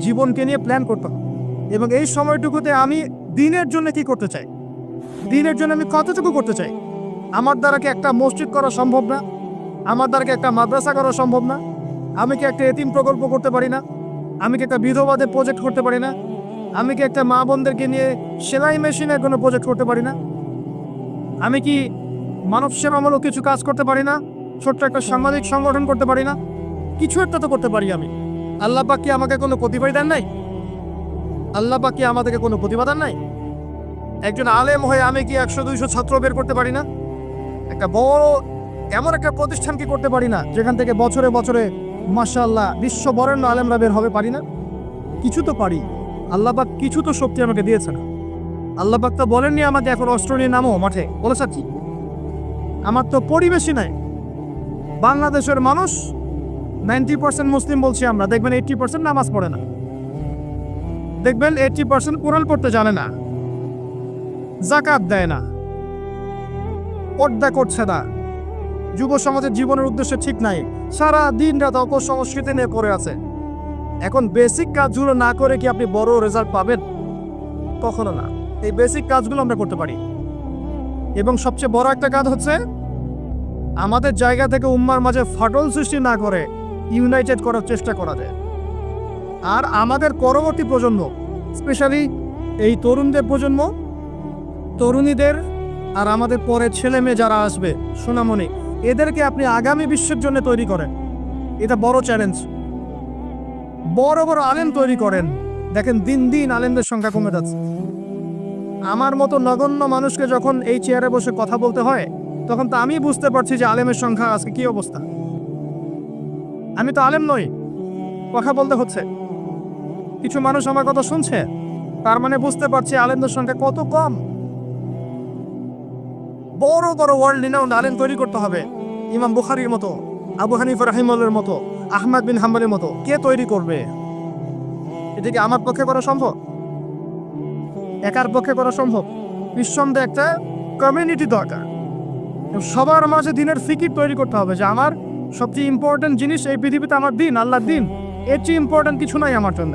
জীবনকে নিয়ে প্ল্যান করতে হবে। এবং এই সময়টুকুতে আমি দিনের জন্য কি করতে চাই, দিনের জন্য আমি কতটুকু করতে চাই। আমার দ্বারা কি একটা মসজিদ করা সম্ভব না? আমার দ্বারা কি একটা মাদ্রাসা করা সম্ভব না? আমি কি একটা এতিম প্রকল্প করতে পারি না? আমি কি একটা বিধবাদের প্রজেক্ট করতে পারি না? আমি কি একটা মা বোনদেরকে নিয়ে সেলাই মেশিনের কোনো প্রজেক্ট করতে পারি না? আমি কি মানব সেবামূলক কিছু কাজ করতে পারি না? ছোট্ট একটা সামাজিক সংগঠন করতে পারি না? কিছু একটা তো করতে পারি আমি। আল্লাহ পাক কি আমাকে কোনো প্রতিভা দেন নাই? আল্লাহ পাক কি আমাদেরকে কোনো প্রতিভা দেন নাই? একজন আলেম হয়ে আমি কি 100-200 ছাত্র বের করতে পারি না? একটা বড় এমন একটা প্রতিষ্ঠান কি করতে পারি না যেখান থেকে বছরে বছরে মাশাআল্লাহ বিশ্ব বরেণ্য আলেমরা বের হবে? পারি না? কিছু তো পারি। আল্লাহ পাক কিছু তো শক্তি আমাকে দিয়েছেন। আল্লাহ পাক তো বলেননি আমাকে এখন অস্ত্র নিয়ে নামো মাঠে, বলেছে কি? আমার তো পরিবেশই নাই। বাংলাদেশের মানুষ 90% মুসলিম বলছি আমরা, দেখবেন 80% নামাজ পড়ে না, দেখবেন 80% কোরআন পড়তে জানে না, যাকাত দেয় না, পর্দা করছে না, যুব সমাজের জীবনের উদ্দেশ্য ঠিক নাই, সারা দিন রাত অপসংস্কৃতি নিয়ে পড়ে আছে। এখন বেসিক কাজগুলো না করে কি আপনি বড় রেজাল্ট পাবেন? কখনো না। এই বেসিক কাজগুলো আমরা করতে পারি। এবং সবচেয়ে বড় একটা কাজ হচ্ছে আমাদের জায়গা থেকে উম্মার মাঝে ফাটল সৃষ্টি না করে ইউনাইটেড করার চেষ্টা করা যায়। আর আমাদের পরবর্তী প্রজন্ম, স্পেশালি এই তরুণদের প্রজন্ম, তরুণীদের আর আমাদের পরে ছেলে মেয়ে যারা আসবে, সোনামণি, এদেরকে আপনি আগামী বিশ্বের জন্য তৈরি করেন। এটা বড় চ্যালেঞ্জ। বড় বড় আলেম তৈরি করেন। দেখেন দিন দিন আলেমদের সংখ্যা কমে যাচ্ছে। আমার মতো নগণ্য মানুষকে যখন এই চেয়ারে বসে কথা বলতে হয়, তখন তো আমি বুঝতে পারছি যে আলেমের সংখ্যা আজকে কি অবস্থা। আমি তো আলেম নই, কথা বলতে হচ্ছে। কিছু মানুষ আমার কথা শুনছে, তার মানে বুঝতে পারছি আলেমদের সংখ্যা কত কম। বড় বড় ওয়ার্ল্ড রিনাউন্ড আলেম তৈরি করতে হবে। ইমাম বুখারীর মতো, আবু হানিফা রাহিমাহুল্লাহর মতো, আহমদ বিন হাম্বলের মতো কে তৈরি করবে? এটা কি আমার পক্ষে করা সম্ভব? একার পক্ষে করা সম্ভব? নিঃসন্দেহে একটা কমিউনিটি দরকার। সবার মাঝে দিনের ফিকির তৈরি করতে হবে যে আমার সবচেয়ে ইম্পর্টেন্ট জিনিস এই পৃথিবীতে আমার দিন, আল্লাহর দিন। এর চেয়ে ইম্পর্টেন্ট কিছু নাই আমার জন্য।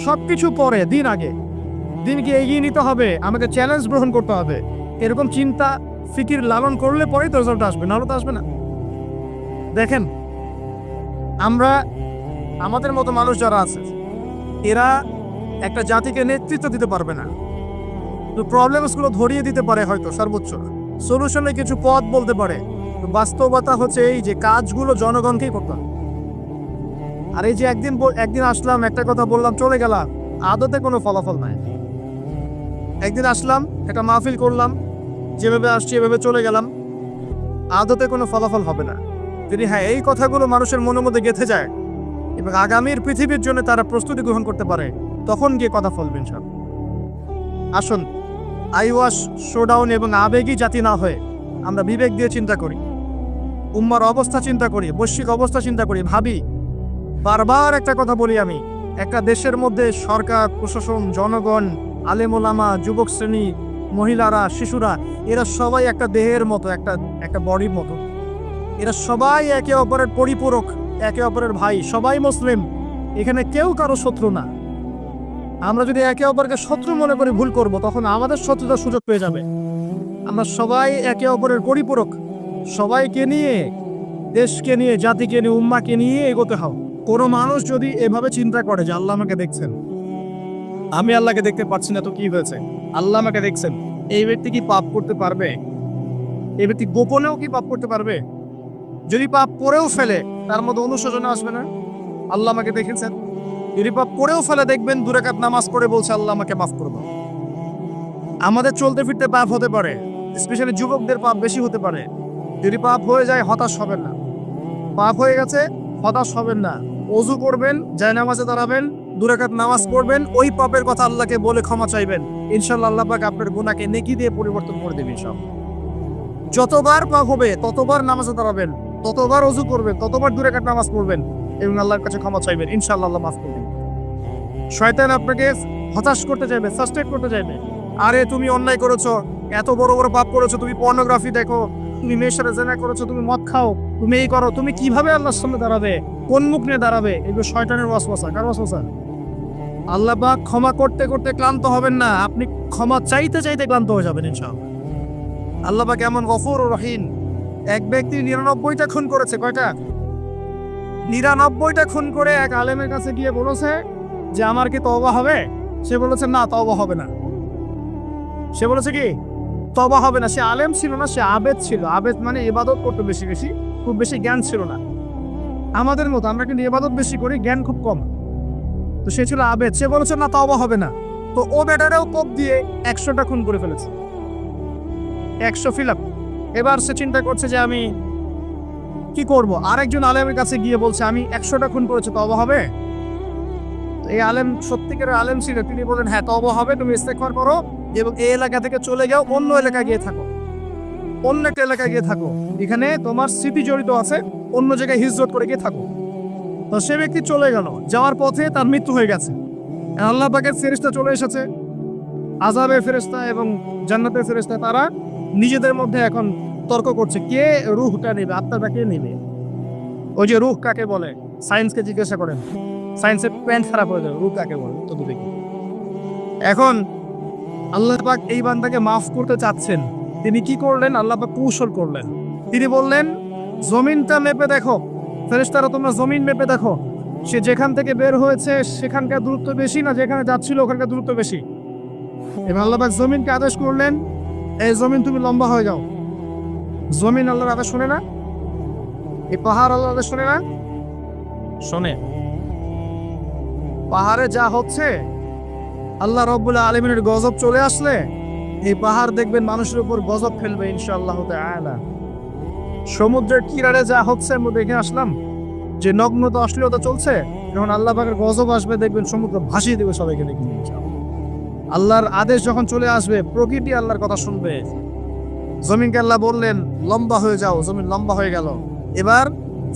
সব কিছু পরে, দিন আগে। দিনকে এগিয়ে নিতে হবে, আমাকে চ্যালেঞ্জ গ্রহণ করতে হবে। এরকম চিন্তা ফিকির লালন করলে পরেই তো রেজাল্ট আসবে, নাহলে তো আসবে না। দেখেন, আমরা আমাদের মতো মানুষ যারা আছে, এরা একটা জাতিকে নেতৃত্ব দিতে পারবে না। তো প্রবলেমসগুলো ধরিয়ে দিতে পারে হয়তো, সর্বোচ্চ সলিউশনে কিছু পথ বলতে পারে। তো বাস্তবতা হচ্ছে এই যে কাজগুলো জনগণকেই করতে হবে। আর এই যে একদিন আসলাম, একটা কথা বললাম, চলে গেলাম, আদতে কোনো ফলাফল নাই। একদিন আসলাম, একটা মাহফিল করলাম, যেভাবে আসছি এভাবে চলে গেলাম, আদতে কোনো ফলাফল হবে না। যদি হ্যাঁ এই কথাগুলো মানুষের মনের মধ্যে গেঁথে যায় এবং আগামীর পৃথিবীর জন্য তারা প্রস্তুতি গ্রহণ করতে পারে, তখন গিয়ে কথা ফলবেন সব। আসুন, আইওয়াশ, শোডাউন এবং আবেগী জাতি না হয়ে আমরা বিবেক দিয়ে চিন্তা করি, উম্মার অবস্থা চিন্তা করি, বৈশ্বিক অবস্থা চিন্তা করি, ভাবি। বারবার একটা কথা বলি আমি, একটা দেশের মধ্যে সরকার, প্রশাসন, জনগণ, আলেম ওলামা, যুবক শ্রেণী, মহিলারা, শিশুরা, এরা সবাই একটা দেহের মতো, একটা বডির মতো। এরা সবাই একে অপরের পরিপূরক, একে অপরের ভাই, সবাই মুসলিম। এখানে কেউ কারো শত্রু না। আমরা যদি একে অপরকে শত্রু মনে করে ভুল করব, তখন আমাদের শত্রুতার সুযোগ পেয়ে যাবে। আমরা সবাই একে অপরের পরিপূরক। সবাইকে নিয়ে, দেশকে নিয়ে, জাতিকে নিয়ে, উম্মাকে নিয়ে এগোতে হবে। কোনো মানুষ যদি এভাবে চিন্তা করে যে আল্লাহ আমাকে দেখছেন, আমি আল্লাহকে দেখতে পাচ্ছি না, তো কি হয়েছে, আল্লাহ আমাকে দেখছেন, এই ব্যক্তি কি পাপ করতে পারবে? এই ব্যক্তি গোপনেও কি পাপ করতে পারবে? যদি পাপ করেও ফেলে, তার মধ্যে অনুশোচনা আসবে না? আল্লাহ আমাকে দেখেছেন, যদি পাপ করেও ফেলে দেখবেন 2 রাকাত নামাজ পড়ে বলছে আল্লাহ আমাকে মাফ করে দাও। আমাদের চলতে ফিরতে পাপ হতে পারে, স্পেশালি যুবকদের পাপ বেশি হতে পারে। যদি পাপ হয়ে যায় হতাশ হবেন না। পাপ হয়ে গেছে হতাশ হবেন না। ওযু করবেন, জায়নামাজে দাঁড়াবেন, 2 রাকাত নামাজ পড়বেন, ওই পাপের কথা আল্লাহকে বলে ক্ষমা চাইবেন। ইনশাআল্লাহ আল্লাহ পাক আপনার গুনাহকে নেকি দিয়ে পরিবর্তন করে দেবেন ইনশাআল্লাহ। যতবার পাপ হবে ততবার নামাজে দাঁড়াবেন, ততবার ওযু করবেন, ততবার 2 রাকাত নামাজ পড়বেন এবং আল্লাহর কাছে ক্ষমা চাইবেন। ইনশাআল্লাহ আল্লাহ মাফ করবেন। শয়তান আপনাকে হতাশ করতে চাইবে, সাস্টেট করতে চাইবে। আরে তুমি অন্যায় করেছো, এত বড় বড় পাপ করেছো, তুমি পর্নোগ্রাফি দেখো, তুমি মেয়ের সাথে জেনা করেছো, তুমি মদ খাও, তুমি এই করো, তুমি কিভাবে আল্লাহর সামনে দাঁড়াবে, কোন মুখ নিয়ে দাঁড়াবে? এগুলো শয়তানের ওয়াসওয়াসা। কার ওয়াসওয়াসা? আল্লাহ পাক ক্ষমা করতে করতে ক্লান্ত হবেন না, আপনি ক্ষমা চাইতে চাইতে ক্লান্ত হয়ে যাবেন ইনশাআল্লাহ। আল্লাহ পাক এমন গফুর রহিম। এক ব্যক্তি 99টা খুন করেছে। কয়টা? 99টা খুন করে এক আলেমের কাছে গিয়ে বলেছে যে আমার কি তওবা হবে? সে বলেছে না, তওবা হবে না। সে বলেছে কি তওবা হবে না। সে আলেম ছিল না, সে আবেদ ছিল। আবেদ মানে ইবাদত করতে বেশি বেশি, খুব বেশি জ্ঞান ছিল না। আমাদের মতো আমরা কিন্তু ইবাদত বেশি করি, জ্ঞান খুব কম। তো সে ছিল আবেদ, সে বলেছে না তওবা হবে না। তো ও বেটারেও কোপ দিয়ে 100টা খুন করে ফেলেছে, 100 ফিল আপ। এবার সে চিন্তা করছে যে আমি কি করব। আরেকজন আলেমের কাছে গিয়ে বলছে আমি 100টা খুন করেছি, তওবা হবে? এই আলেম সত্যিকারের আলেম ছিল, তিনি বলেন হ্যাঁ তওবা হবে, তুমি ইস্তেগফার করো এবং এই এলাকা থেকে চলে যাও, অন্য এলাকায় গিয়ে থাকো, অন্য একটা এলাকায় গিয়ে থাকো, এখানে তোমার স্মৃতি জড়িত আছে, অন্য জায়গায় হিজরত করে গিয়ে থাকো। তো সে ব্যক্তি চলে গেল, যাওয়ার পথে তার মৃত্যু হয়ে গেছে। আল্লাহ পাকের ফেরেশতা চলে এসেছে, আযাবের ফেরেশতা এবং জান্নাতের ফেরেশতা, তারা নিজেদের মধ্যে এখন তর্ক করছে কে রূহটা নেবে, আত্মাটা কে নেবে। ওই যে রূহ কাকে বলে, সায়েন্সকে জিজ্ঞাসা করেন, সায়েন্সের প্যান্ট খারাপ হয়ে যাবে, রূহ কাকে বলে তো দেখি। এখন আল্লাহ পাক এই বান্দাকে মাফ করতে চাচ্ছেন, তিনি কি করলেন? আল্লাহ পাক কৌশল করলেন। তিনি বললেন জমিনটা মেপে দেখো, ফেরেশতারা তোমরা জমিন মেপে দেখো, সে যেখান থেকে বের হয়েছে সেখানকার দূরত্ব বেশি না যেখানে যাচ্ছিল ওখানকার দূরত্ব বেশি। এবার আল্লাহ পাক জমিনকে আদেশ করলেন এই জমিন তুমি লম্বা হয়ে যাও। জমিন আল্লাহর আদেশ শোনে না? এই পাহাড় আল্লাহর আদেশ শোনে না? শোনে। পাহাড়ে যা হচ্ছে, আল্লাহ রাব্বুল আলামিনের গজব চলে আসলে এই পাহাড় দেখবেন মানুষের উপর গজব ফেলবে ইনশাআল্লাহ তাআলা। সমুদ্রের কিনারে যা হচ্ছে আমরা দেখে আসলাম, যে নগ্নতা অশ্লীলতা চলছে, যখন আল্লাহ পাকের গজব আসবে দেখবেন সমুদ্র ভাসিয়ে দেবে সবাইকে দেখবেন ইনশাআল্লাহ। আল্লাহর আদেশ যখন চলে আসবে প্রকৃতি আল্লাহর কথা শুনবে। জমিনকে আল্লাহ বললেন লম্বা হয়ে যাও, জমিন লম্বা হয়ে গেল। এবার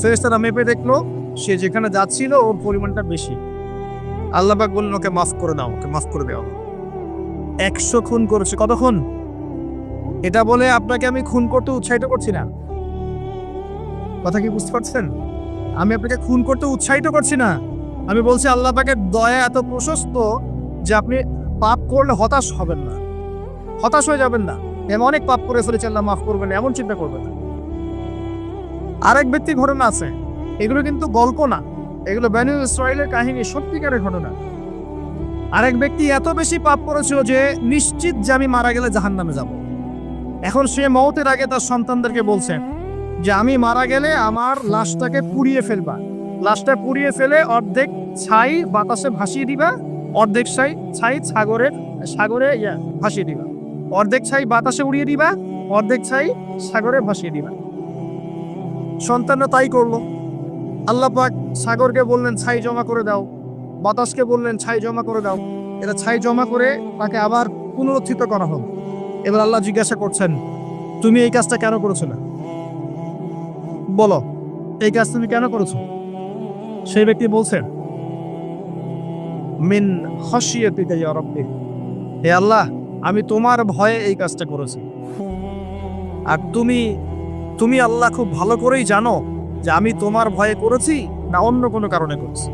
ফেরেশতারা মেপে দেখলো সে যেখানে যাচ্ছিল ওর পরিমাণটা বেশি। আল্লাহ পাক বললেন ওকে মাফ করে দাও, ওকে মাফ করে দাও। 100 খুন করেছে। কত খুন? এটা বলে আপনাকে আমি খুন করতে উৎসাহিত করছি না, কথা কি বুঝতে পারছেন? আমি আপনাকে খুন করতে উৎসাহিত করছি না। আমি বলছি আল্লাহ পাকের দয়া এত প্রশস্ত যে আপনি পাপ করলে হতাশ হবেন না, হতাশ হয়ে যাবেন না। আমি অনেক পাপ করে ফেলেছি, আল্লাহ মাফ করবেন না, এমন চিন্তা করবেন না। আরেক ব্যক্তির ঘটনা আছে, এগুলো কিন্তু গল্প না, এগুলো বনী ইসরাইলের কাহিনী, সত্যিকারের ঘটনা। আরেক ব্যক্তি এত বেশি পাপ করেছিল যে নিশ্চিত যে আমি মারা গেলে জাহান্নামে যাব। এখন সে মওতের আগে তার সন্তানদেরকে বলছে যে আমি মারা গেলে আমার লাশটাকে পুড়িয়ে ফেলবা, লাশটা পুড়িয়ে ফেলে অর্ধেক ছাই বাতাসে ভাসিয়ে দিবা, অর্ধেক ছাই সাগরে ভাসিয়ে দিবা, অর্ধেক ছাই বাতাসে উড়িয়ে দিবা, অর্ধেক ছাই সাগরে ভাসিয়ে দিবা। সন্তানরা তাই করলো। আল্লাহ পাক সাগরকে বললেন ছাই জমা করে দাও, বাতাসকে বললেন ছাই জমা করে দাও। এটা ছাই জমা করে তাকে আবার পুনরুত্থিত করা হল। এবার আল্লাহ জিজ্ঞাসা করছেন তুমি এই কাজটা কেন করেছো না? বলো এই কাজ তুমি কেন করেছো? সেই ব্যক্তি বলছেন মিন খাশিয়াতিকা ইয়া রাব্বি, হে আল্লাহ আমি তোমার ভয়ে এই কাজটা করেছি। আর তুমি আল্লাহ খুব ভালো করেই জানো যে আমি তোমার ভয়ে করেছি না অন্য কোনো কারণে করেছি।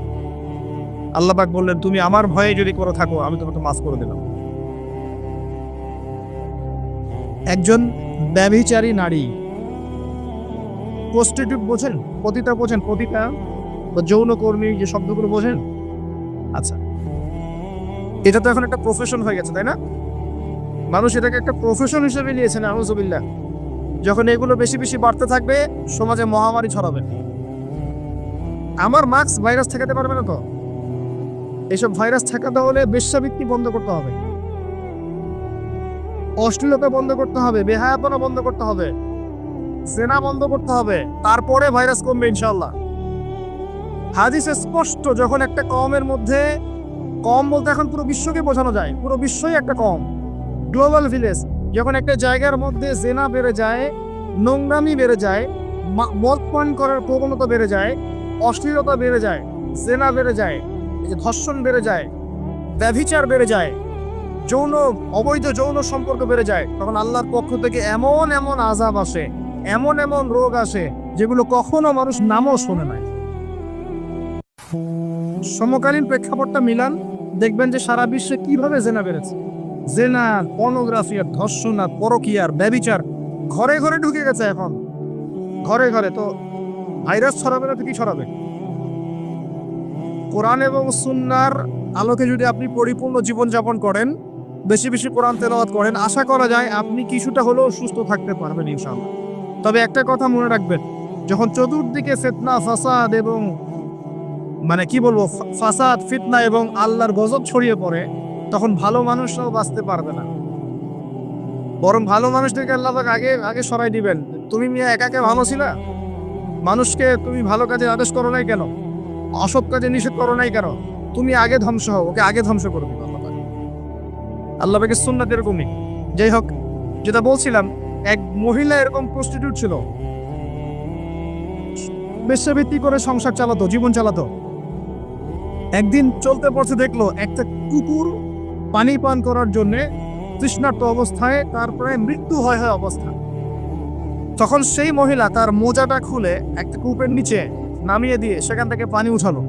আল্লাহ পাক বললেন তুমি আমার ভয়ে যদি করে থাকো আমি তোমাকে মাফ করে দিলাম। একজন ব্যভিচারী নারী, প্রস্টিটিউট বোঝেন? পতিতা বোঝেন? পতিতা বা যৌনকর্মী যে শব্দগুলো বোঝেন? আচ্ছা, এটা তো এখন একটা প্রফেশন হয়ে গেছে, তাই না? মানুষ এটাকে একটা প্রফেশন হিসেবে নিয়েছে, নাউযুবিল্লাহ। যখন এগুলো বেশি বেশি বাড়তে থাকবে সমাজে মহামারী ছড়াবে। আমার মাস্ক ভাইরাস ঠেকাতে পারবে না তো? এইসব ভাইরাস ঠেকাতে হলে বেশ্যাবৃত্তি বন্ধ করতে হবে, অশ্লীলতা বন্ধ করতে হবে, বেহায়াপনা বন্ধ করতে হবে, জেনা বন্ধ করতে হবে, তারপরে ভাইরাস কমবে ইনশাআল্লাহ। হাদিসে স্পষ্ট, যখন একটা কওমের মধ্যে, কম বলতে এখন পুরো বিশ্বকে বোঝানো যায়, পুরো বিশ্বই একটা কম, গ্লোবাল ভিলেজ, যখন একটা জায়গার মধ্যে জেনা বেড়ে যায়, নোংরামি বেড়ে যায়, মদ পান করার প্রবণতা বেড়ে যায়, অশ্লীলতা বেড়ে যায়, জেনা বেড়ে যায়, এই যে ধর্ষণ বেড়ে যায়, ব্যভিচার বেড়ে যায়, অবৈধ যৌন সম্পর্ক বেড়ে যায়, তখন আল্লাহর পক্ষ থেকে এমন এমন আযাব আসে, এমন এমন রোগ আসে যেগুলো কখনো মানুষ নামও শোনে নাই। সমকালীন প্রেক্ষাপটটা মিলান, দেখবেন যে সারা বিশ্বে কিভাবে জেনা বেড়েছে। জেনা, পর্নোগ্রাফি, আর ধর্ষণ, আর পরকীয়া, আর ব্যভিচার ঘরে ঘরে ঢুকে গেছে। এখন ঘরে ঘরে তো ভাইরাস ছড়াবে না তো কি ছড়াবে? কোরআন এবং সুন্নাহর আলোকে যদি আপনি পরিপূর্ণ জীবনযাপন করেন, বেশি বেশি কোরআন তেলাওয়াত করেন, আশা করা যায় আপনি কিছুটা হলেও সুস্থ থাকতে পারবেন ইনশাআল্লাহ। তবে একটা কথা মনে রাখবেন, যখন চতুর্দিকে ফিতনা, ফাসাদ এবং ফাসাদ, ফিতনা এবং আল্লাহর গজব ছড়িয়ে পড়ে, তখন ভালো মানুষরাও বাঁচতে পারবে না। বরং ভালো মানুষদেরকে আল্লাহ পাক আগে আগে সরাই দিবেন। তুমি মিয়া একাকে ভালো ছিলা, মানুষকে তুমি ভালো কাজে আদেশ করো নাই কেন, অসৎ কাজে নিষেধ করো নাই কেন, তুমি আগে ধ্বংস হও, ওকে আগে ধ্বংস করবে আল্লাহ পাকের সুন্নাত এরকমই। যাই হোক, যেটা বলছিলাম, এক মহিলা এরকম প্রস্টিটিউট ছিল, বেশ্যাবৃত্তি করে সংসার চালাতো, জীবন চালাতো। একদিন চলতে পড়তে দেখলো একটা কুকুর পানি পান করার জন্য তৃষ্ণার্ত অবস্থায়, তারপরে মৃত্যু হয় অবস্থা। তখন সেই মহিলা তার মোজাটা খুলে একটা কূপের নিচে নামিয়ে দিয়ে সেখান থেকে পানি উঠালো,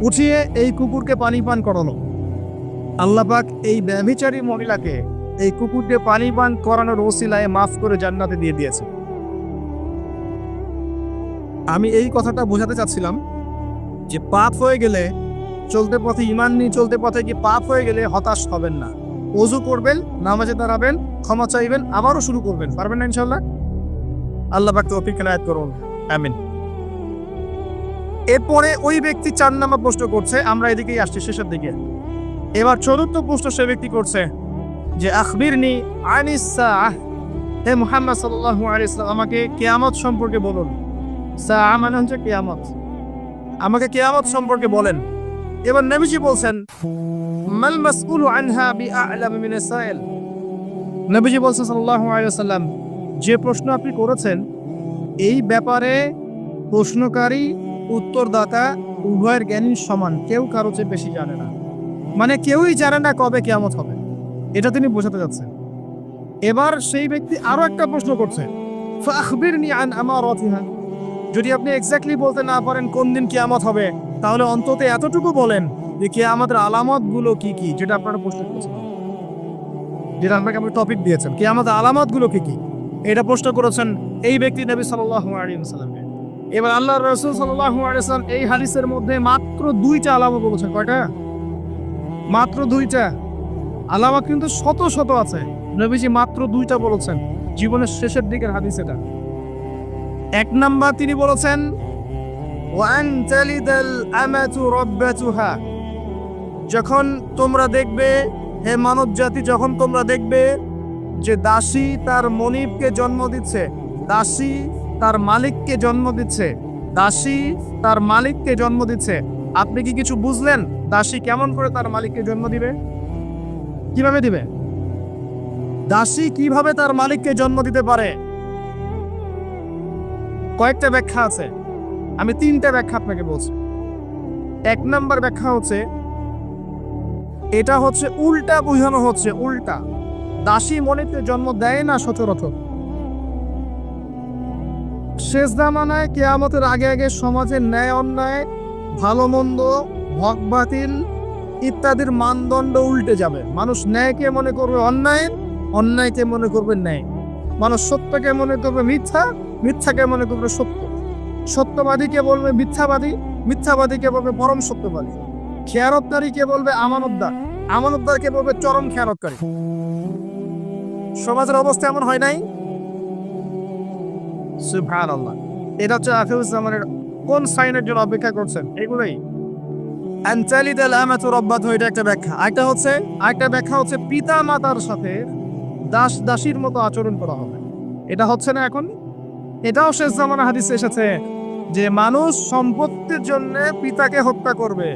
উঠিয়ে এই কুকুরকে পানি পান করালো। আল্লাহ পাক এই ব্যভিচারী মহিলাকে এই কুকুরকে পানি পান করানোর ওসিলায় মাফ করে জান্নাতে দিয়ে দিয়েছে। আমি এই কথাটা বোঝাতে চাচ্ছিলাম যে পাপ হয়ে গেলে, চলতে পথে ঈমান নিয়ে চলতে পথে কি পাপ হয়ে গেলে হতাশ হবেন না। ওযু করবেন, নামাজে দাঁড়াবেন, ক্ষমা চাইবেন, আবারও শুরু করবেন। পারবেন না ইনশাআল্লাহ? আল্লাহ পাক তৌফিক এনায়েত করুন, আমিন। এরপরে ওই ব্যক্তি 4 নম্বর প্রশ্ন করছে, আমরা এদিকেই আসছি শেষের দিকে। এবার চতুর্থ প্রশ্ন সে ব্যক্তি করছে যে আখবিরনি আনিস সাআহ, হে মুহাম্মদ সাল্লাল্লাহু আলাইহি ওয়াসাল্লাম, আমাকে কিয়ামত সম্পর্কে বলুন। সাআহ মানে হচ্ছে কিয়ামত, আমাকে কিয়ামত সম্পর্কে বলেন। এবার নবীজি বলছেন, মাল মাসউলু আনহা বিআ'লাম মিনাস সাইল। নবীজি বলছেন সাল্লাল্লাহু আলাইহি ওয়াসাল্লাম, যে প্রশ্ন আপনি করেছেন এই ব্যাপারে প্রশ্নকারী উত্তরদাতা উভয়ের জ্ঞানী সমান, কেউ কারো চেয়ে বেশি জানে না। মানে কেউই জানে না কবে কিয়ামত হবে, এটা তিনি বোঝাতে যাচ্ছেন। এবার সেই ব্যক্তি আরো একটা প্রশ্ন করছে, ফাখবিরনি আন আমারাতিহা। যদি আপনি এক্স্যাক্টলি বলতে না পারেন কোন দিন কিয়ামত হবে, তাহলে অন্তত এতটুকু বলেন যে কিয়ামতের আলামত গুলো কি কি, যেটা আপনারা প্রশ্ন করেছেন, যেটা আপনাকে আপনি টপিক দিয়েছেন, কিয়ামতের আলামত গুলো কি কি, এটা প্রশ্ন করেছেন এই ব্যক্তি নবী সাল্লাল্লাহু আলাইহি ওয়াসাল্লামকে। এবার আল্লাহর রাসূল সাল্লাল্লাহু আলাইহি ওয়াসাল্লাম এই হাদিসের মধ্যে মাত্র 2টা আলামত বলেছেন। কয়টা? মাত্র 2টা। আলামত কিন্তু শত শত আছে, নবীজি মাত্র 2টা বলেছেন। জীবনের শেষের দিকের হাদিস এটা। 1 নাম্বার তিনি বলেছেন, ওয়ান তালিদাল আমাতু রাব্বাতুহা। যখন তোমরা দেখবে, হে মানব জাতি, যখন তোমরা দেখবে যে দাসী তার মনিবকে জন্ম দিচ্ছে, দাসী তার মালিককে জন্ম দিচ্ছে, দাসী তার মালিককে জন্ম দিচ্ছে, আপনি কি কিছু বুঝলেন দাসী কেমন করে তার মালিককে জন্ম দিবে? কিভাবে দিবে? দাসী কিভাবে তার মালিককে জন্ম দিতে পারে? কয়েকটা ব্যাখ্যা আছে, আমি 3টা ব্যাখ্যা আপনাকে বলছি। 1 নাম্বার ব্যাখ্যা হচ্ছে, এটা হচ্ছে উল্টা বোঝানো হচ্ছে, উল্টা। দাসী মনিবকে জন্ম দেয় না সচরাচর। শেষ জামানায় কিয়ামতের আগে আগে সমাজের ন্যায় অন্যায়, ভালো মন্দ, হক বাতিল ইত্যাদির মানদণ্ড উল্টে যাবে। মানুষ ন্যায়কে মনে করবে অন্যায়, অন্যায়কে মনে করবে ন্যায়। মানুষ সত্যকে মনে করবে মিথ্যা, মিথ্যাকে মনে করবে সত্য। সত্যবাদীকে বলবে মিথ্যাবাদী, মিথ্যাবাদীকে বলবে পরম সত্যবাদী। খেয়ারতকারীকে বলবে আমানতদার, আমানতদারকে বলবে চরম খেয়ারতকারী। সমাজের অবস্থা এমন হয় নাই? সুবহানাল্লাহ। এটা হচ্ছে আখিরুজ্জামানের কোন সাইনের জন্য অপেক্ষা করছেন? এগুলোই আনতালিদাল আমাতু রাব্বাতু, এটা একটা ব্যাখ্যা। আরেকটা ব্যাখ্যা হচ্ছে পিতা মাতার সাথে দাস দাসীর মতো আচরণ করা হবে। এটা হচ্ছে না এখন? এটাও শেষ জামানা হাদিসে এসেছে যে মানুষ সম্পত্তির জন্য পিতাকে হত্যা করবে,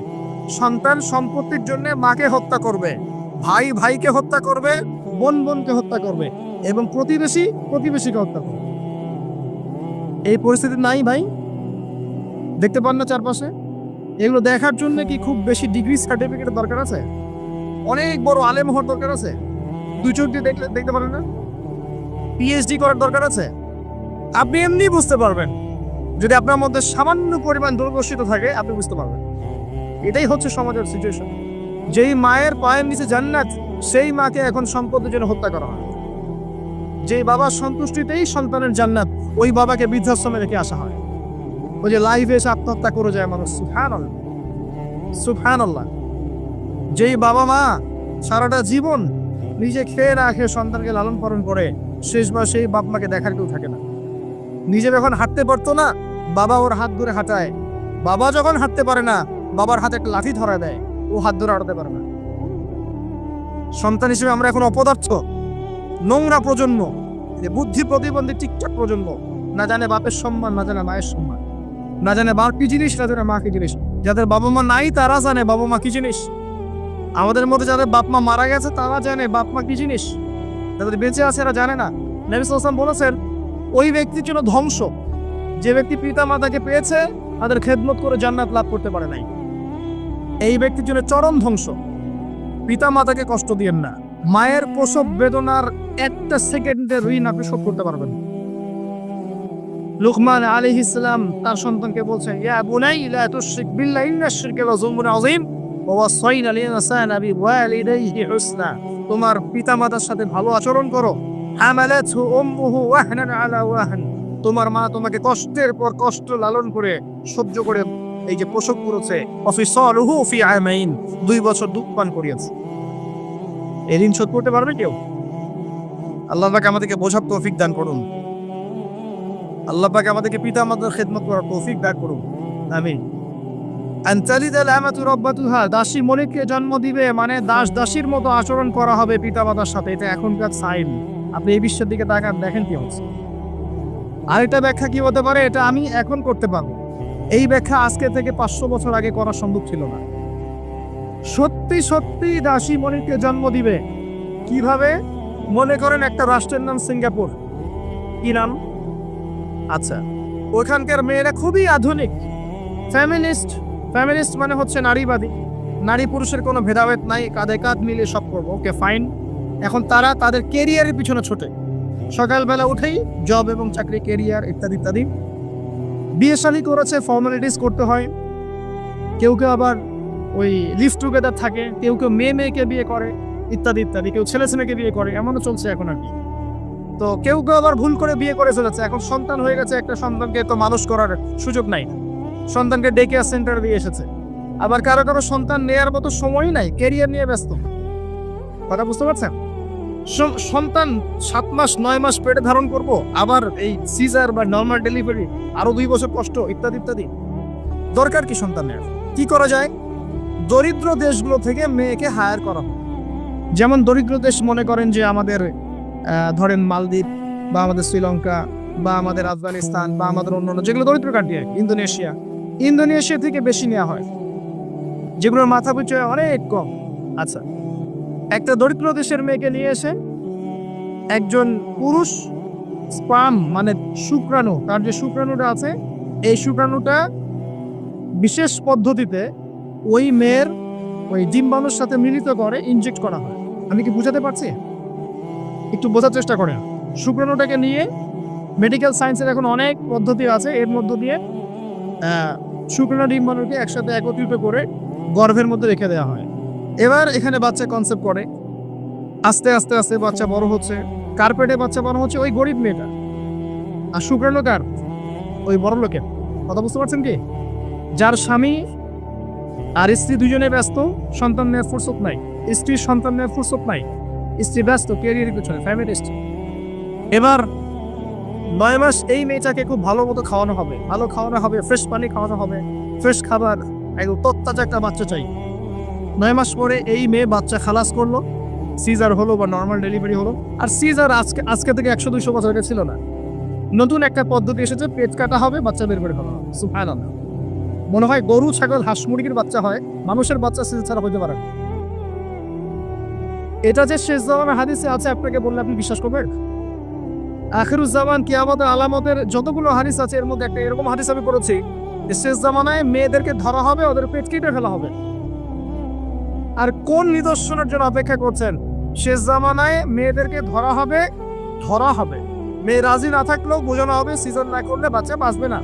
সন্তান সম্পত্তির জন্য মাকে হত্যা করবে, ভাই ভাইকে হত্যা করবে, বোন বোনকে হত্যা করবে, এবং প্রতিবেশী প্রতিবেশীকে হত্যা করবে। এই পরিস্থিতি নাই ভাই? দেখতে পান না চারপাশে? এগুলো দেখার জন্য কি খুব বেশি ডিগ্রি সার্টিফিকেটের দরকার আছে? অনেক বড় আলেম হওয়ার দরকার আছে? দুই চোখ দিয়ে দেখতে পারেন না? পিএইচডি করার দরকার আছে? আপনি এমনি বুঝতে পারবেন। যদি আপনার মধ্যে সামান্য পরিমাণ দূরদর্শিতা থাকে, আপনি বুঝতে পারবেন। এটাই হচ্ছে সমাজের সিচুয়েশন। যেই মায়ের পায়ের নিচে জান্নাত, সেই মাকে এখন সম্পদের জন্য হত্যা করা হয়। যেই বাবার সন্তুষ্টিতেই সন্তানের জান্নাত, ওই বাবাকে বৃদ্ধাশ্রমে রেখে আসা হয়। ওই যে লাইফে এসে আত্মহত্যা করে যায় মানুষ। সুবহানাল্লাহ, সুবহানাল্লাহ। যেই বাবা মা সারাটা জীবন নিজে খেয়ে না খেয়ে সন্তানকে লালন পালন করে, শেষবার সেই বাপ মাকে দেখার কেউ থাকে না। নিজে যখন হাঁটতে পারতো না, বাবা ওর হাত ধরে হাঁটায়। বাবা যখন হাঁটতে পারে না, বাবার হাতে একটা লাঠি ধরা দেয়, ও হাত ধরে হাঁটাতে পারে না। সন্তান হিসেবে আমরা এখন অপদার্থ, নোংরা প্রজন্ম, বুদ্ধি প্রতিবন্ধী টিকটক প্রজন্ম। না জানে বাপের সম্মান, না জানে মায়ের সম্মান, না জানে বাপ কি জিনিস, না জানে মা কি জিনিস। যাদের বাবা মা নাই তারা জানে বাবা মা কি জিনিস। আমাদের মধ্যে যাদের বাপ মা মারা গেছে তারা জানে বাপ মা কি জিনিস। যাদের বেঁচে আছে এরা জানে না। নবী সাল্লাল্লাহু আলাইহি ওয়াসাল্লাম বলেছেন, ওই ব্যক্তির জন্য ধ্বংস যে ব্যক্তি পিতা মাতাকে পেয়েছে, তাদের খেদমত করে জান্নাত লাভ করতে পারে নাই। এই ব্যক্তির জন্য চরম ধ্বংস। পিতা মাতাকে কষ্ট দিয়েন না। মায়ের প্রসব বেদনার একটা সেকেন্ডের ঋণ আপনি শোধ করতে পারবেন। লুকমান আলাইহিস সালাম তার সন্তানকে বলছেন, ইয়া বুনাই লা তুশরিক বিল্লাহি ইন্নাশ শিরকা লাযুলমুন আযীম ওয়া ওয়াসাইনা আল ইনসানা বিওয়ালিদাইহি হুসনা। তোমার পিতামাতার সাথে ভালো আচরণ করো। হামালাতহু উম্মুহু ওয়াহনান আলা ওয়াহন। তোমার মা তোমাকে কষ্টের পর কষ্ট লালন করে সহ্য করে এই যে প্রসব করেছে। ওয়াফিসালুহু ফি আমাইন, 2 বছর দুধ পান করিয়েছে। এই ঋণ শোধ করতে পারবে কেউ? আল্লাহ পাক আমাদেরকে বোঝার তৌফিক দান করুন। আল্লাহ পাক আমাদেরকে পিতা মাতার খেদমত করার তৌফিক দান করুন। আমিন। আনতালিদাল আমাতু রাব্বাতুহা, দাসী মনিকে জন্ম দিবে মানে দাস দাসীর মতো আচরণ করা হবে পিতা মাতার সাথে। এটা এখনকার সাইন। আপনি এই বিশ্বের দিকে তাকান, দেখেন কি হচ্ছে। আরেকটা ব্যাখ্যা কি হতে পারে, এটা আমি এখন করতে পারবো। এই ব্যাখ্যা আজকে থেকে 500 বছর আগে করা সম্ভব ছিল না। সত্যি সত্যি দাসী মনিকে জন্ম দিবে। কিভাবে? মনে করেন একটা রাষ্ট্রের নাম সিঙ্গাপুর। কি নাম? আচ্ছা, ওইখানকার মেয়েরা খুবই আধুনিক, ফ্যামিনিস্ট। ফ্যামিনিস্ট মানে হচ্ছে নারীবাদী। নারী পুরুষের কোনো ভেদাভেদ নাই, কাঁধে কাঁধ মিলিয়ে সব করবো। Okay fine. এখন তারা তাদের কেরিয়ারের পিছনে ছোটে। সকালবেলা উঠেই জব এবং চাকরি, কেরিয়ার ইত্যাদি ইত্যাদি। বিয়ে শাদী করেছে, ফর্মালিটিস করতে হয়। কেউ কেউ আবার ওই লিভ টুগেদার থাকে, কেউ কেউ মেয়ে মেয়েকে বিয়ে করে ইত্যাদি ইত্যাদি। কেউ ছেলে ছেলেকে বিয়ে করে, এমনও চলছে এখন আর কি। তো কেউ কেউ আবার ভুল করে বিয়ে করে ফেলেছে। এখন সন্তান হয়ে গেছে, একটা সন্তানকে তো মানুষ করার সুযোগ নাই, সন্তানকে ডে কেয়ার সেন্টারে দিয়ে এসেছে। আবার কারো কারো সন্তান নেয়ার মতো সময়ই নাই, ক্যারিয়ার নিয়ে ব্যস্ত। কথা বুঝতে পারছেন? সন্তান 7 মাস 9 মাস পেটে ধারণ করব, আবার এই সিজার বা নর্মাল ডেলিভারি, আরো 2 বছর কষ্ট ইত্যাদি ইত্যাদি। দরকার কি সন্তানের? কি করা যায়? দরিদ্র দেশগুলো থেকে মেয়েকে হায়ার করা। যেমন দরিদ্র দেশ মনে করেন যে আমাদের ধরেন মালদ্বীপ বা আমাদের শ্রীলঙ্কা বা আমাদের আফগানিস্তান বা আমাদের অন্যান্য যেগুলো দরিদ্র কান্ট্রি, ইন্দোনেশিয়া থেকে বেশি নেওয়া হয়, যেগুলোর মাথা পিছু অনেক কম। আচ্ছা, একটা দরিদ্র দেশের মেয়েকে নিয়ে এসে একজন পুরুষ স্পার্ম মানে শুক্রাণু, তার যে শুক্রাণুটা আছে, এই শুক্রাণুটা বিশেষ পদ্ধতিতে ওই মেয়ের ওই ডিম্বাণুর সাথে মিলিত করে ইনজেক্ট করা হয়। আমি কি বুঝাতে পারছি? একটু বোঝার চেষ্টা করেন। শুক্রাণুটাকে নিয়ে মেডিকেল সায়েন্সের এখন অনেক পদ্ধতি আছে, এর মধ্য দিয়ে শুক্রাণু ডিম্বাণুকে একসাথে একত্রিত করে গর্ভের মধ্যে রেখে দেওয়া হয়। এবার এখানে বাচ্চা কনসেপ্ট করে, আস্তে আস্তে আস্তে বাচ্চা বড় হচ্ছে। কার্পেটে বাচ্চা বড় হচ্ছে ওই গরিব মেয়েটা, আর শুক্রাণু কার? ওই বড় লোকের। কথা বুঝতে পারছেন কি? যার স্বামী আর স্ত্রী দুজনে ব্যস্ত, সন্তান নেওয়ার ফুরসত নাই, স্ত্রীর সন্তান নেওয়ার ফুরসত নাই, স্ত্রী ব্যস্ত ক্যারিয়ারের পিছনে, ফ্যামিলিস্ট। এবার 9 মাস এই মেয়েটাকে খুব ভালো মতো খাওয়ানো হবে, ফ্রেশ পানি খাওয়ানো হবে, ফ্রেশ খাবার, একদম তত্তাজা একটা বাচ্চা চাই। 9 মাস পরে এই মেয়ে বাচ্চা খালাস করলো, সিজার হলো বা নর্মাল ডেলিভারি হলো। আর সিজার আজকে থেকে 100-200 বছর আগে ছিল না, নতুন একটা পদ্ধতি এসেছে, পেট কাটা হবে, বাচ্চা বের করে ফেলা হবে। সুবহানাল্লাহ। মনে হয় গরু, ছাগল, হাঁস মুরগির বাচ্চা হয়, মানুষের বাচ্চা সিজার ছাড়া হতে পারে না। এটা যে শেষ জামানের হাদিসে আছে, আপনাকে বললে আপনি বিশ্বাস করবেন? আখিরুজ জামান, কিয়ামতের আলামতের যতগুলো হাদিস আছে এর মধ্যে একটা এরকম হাদিস আমি পড়েছি যে শেষ জামানায় মেয়েদেরকে ধরা হবে, ওদের পেট কেটে ফেলা হবে। আর কোন নিদর্শনের জন্য অপেক্ষা করছেন? শেষ জামানায় মেয়েদেরকে ধরা হবে। মেয়ে রাজি না থাকলেও বোঝানো হবে সিজন না করলে বাচ্চা বাঁচবে না।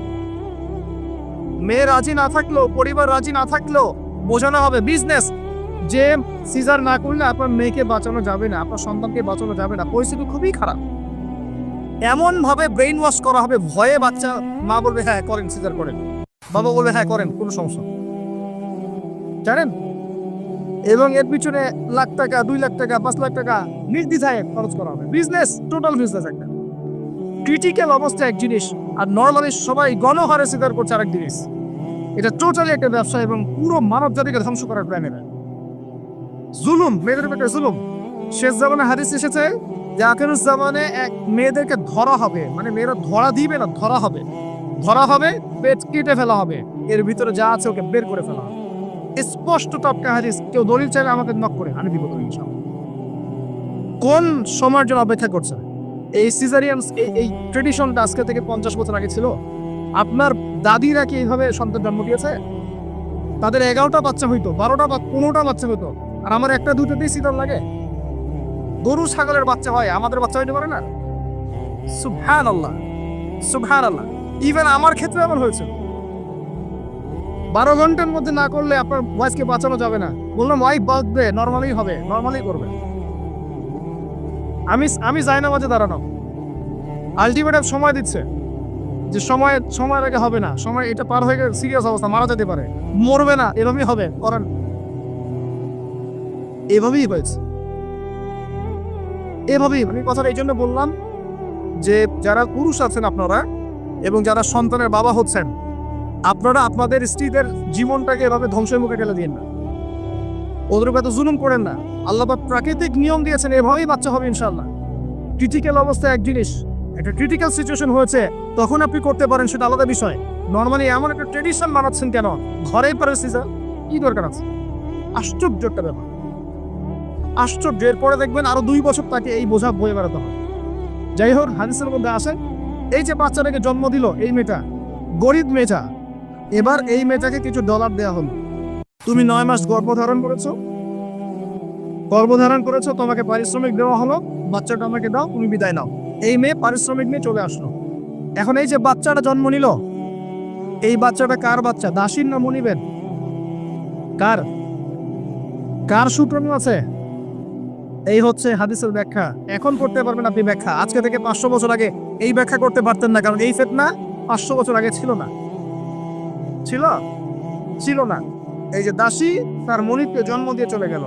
মেয়ে রাজি না থাকলেও, পরিবার রাজি না থাকলেও বোঝানো হবে বিজনেস, যে সিজার না করলে আপনার মেয়েকে বাঁচানো যাবে না, আপনার সন্তানকে বাঁচানো যাবে না। পরিস্থিতি খুবই খারাপ। এমন ভাবে ব্রেইন ওয়াশ করা হবে, ভয়ে বাচ্চা, মা বলবে হ্যাঁ করেন, সিজার করেন, বাবা বলবে হ্যাঁ করেন, কোনো সমস্যা, জানেন? এবং এর পিছনে লাখ টাকা, 2 লাখ টাকা, 5 লাখ টাকা নির্দ্বিধায় খরচ করা হবে। বিজনেস, টোটাল বিজনেস একটা। ক্রিটিক্যাল অবস্থা এক জিনিস, আর নর্মালি সবাই গণহারে সিজার করছে আরেক জিনিস। এটা টোটালি একটা ব্যবসা এবং পুরো মানব জাতিকে ধ্বংস করার প্ল্যান। এটা জুলুম, মেয়েদের উপরে জুলুম। শেষ জামানে হাদিস এসেছে যে আখিরুজ জামানে এক মেয়েদেরকে ধরা হবে, মানে মেয়েরা ধরা দিবে না, ধরা হবে, পেট কেটে ফেলা হবে, এর ভিতরে যা আছে ওকে বের করে ফেলা হবে। স্পষ্ট টপকা হাদিস। কেউ দলিল চাইলে আমাকে নক করে, আমি দিব দলিল ইনশাআল্লাহ। কোন সময়ের জন্য অপেক্ষা করছে? এই সিজারিয়ান, এই ট্রেডিশনটা আজকে থেকে 50 বছর আগে ছিল। আপনার দাদিরা কি এইভাবে সন্তান জন্ম দিয়েছে? তাদের 11টা বাচ্চা হইতো, 12টা বা 15টা বাচ্চা হইতো, আর আমার 1-2টাতেই সিজার লাগে। গরু ছাগলের বাচ্চা হয়, আমাদের বাচ্চা হইতে পারে না? সুবহানাল্লাহ, সুবহানাল্লাহ। ইভেন আমার ক্ষেত্রে এমন হয়েছে। 12 ঘন্টার মধ্যে না করলে আপনার ওয়াইফকে বাঁচানো যাবে না। বললাম ওয়াইফ বাঁচবে, নর্মালি হবে, নর্মালি করবে। আমি যাই না মাঝে দাঁড়ানো, আলটিমেটাম সময় দিচ্ছে যে সময়ের আগে হবে না, সময় এটা পার হয়ে গেলে সিরিয়াস অবস্থা, মারা যেতে পারে, মরবে না, এভাবেই হবে, করেন। এভাবেই হয়েছে, এভাবেই। আমি কথাটা এই জন্য বললাম যে যারা পুরুষ আছেন আপনারা এবং যারা সন্তানের বাবা হচ্ছেন, আপনারা আপনাদের স্ত্রীদের জীবনটাকে এভাবে ধ্বংসের মুখে ঠেলে দিন না, ওদের উপর এত জুলুম করেন না। আল্লাহ পাক প্রাকৃতিক নিয়ম দিয়েছেন, এভাবেই বাচ্চা হবে ইনশাআল্লাহ। ক্রিটিক্যাল অবস্থা এক জিনিস, একটা ক্রিটিক্যাল সিচুয়েশন হয়েছে, তখন আপনি করতে পারেন, সেটা আলাদা বিষয়। নর্মালি এমন একটা ট্রেডিশন বানাচ্ছেন কেন? ঘরেই পারে সিজার, কি দরকার আছে? আশ্চর্য একটা ব্যাপার, আশ্চর্য। এরপরে দেখবেন আরো 2 বছর তাকে এই বোঝা বয়ে বেড়াতে হয়। যাই হোক, হাদিসের মধ্যে আসে এই যে বাচ্চাটাকে জন্ম দিল এই মেয়েটা, গরিব মেয়েটা, এবার এই মেয়েটাকে কিছু ডলার দেওয়া হলো। তুমি 9 মাস গর্ভধারণ করেছো, তোমাকে পারিশ্রমিক দেওয়া হলো, বাচ্চাটা আমাকে দাও, তুমি বিদায় নাও। এই মেয়ে পারিশ্রমিক নিয়ে চলে আসলো। এখন এই যে বাচ্চাটা জন্ম নিল, এই বাচ্চাটা কার বাচ্চা? দাসীর না মনিবের? কার সূত্রণী আছে? এই হচ্ছে হাদিসের ব্যাখ্যা। এখন করতে পারবেন আপনি ব্যাখ্যা, আজকে থেকে 500 বছর আগে এই ব্যাখ্যা করতে পারতেন না, কারণ এই ফিতনা 500 বছর আগে ছিল না। এই যে দাসী তার মনিবকে জন্ম দিয়ে চলে গেল।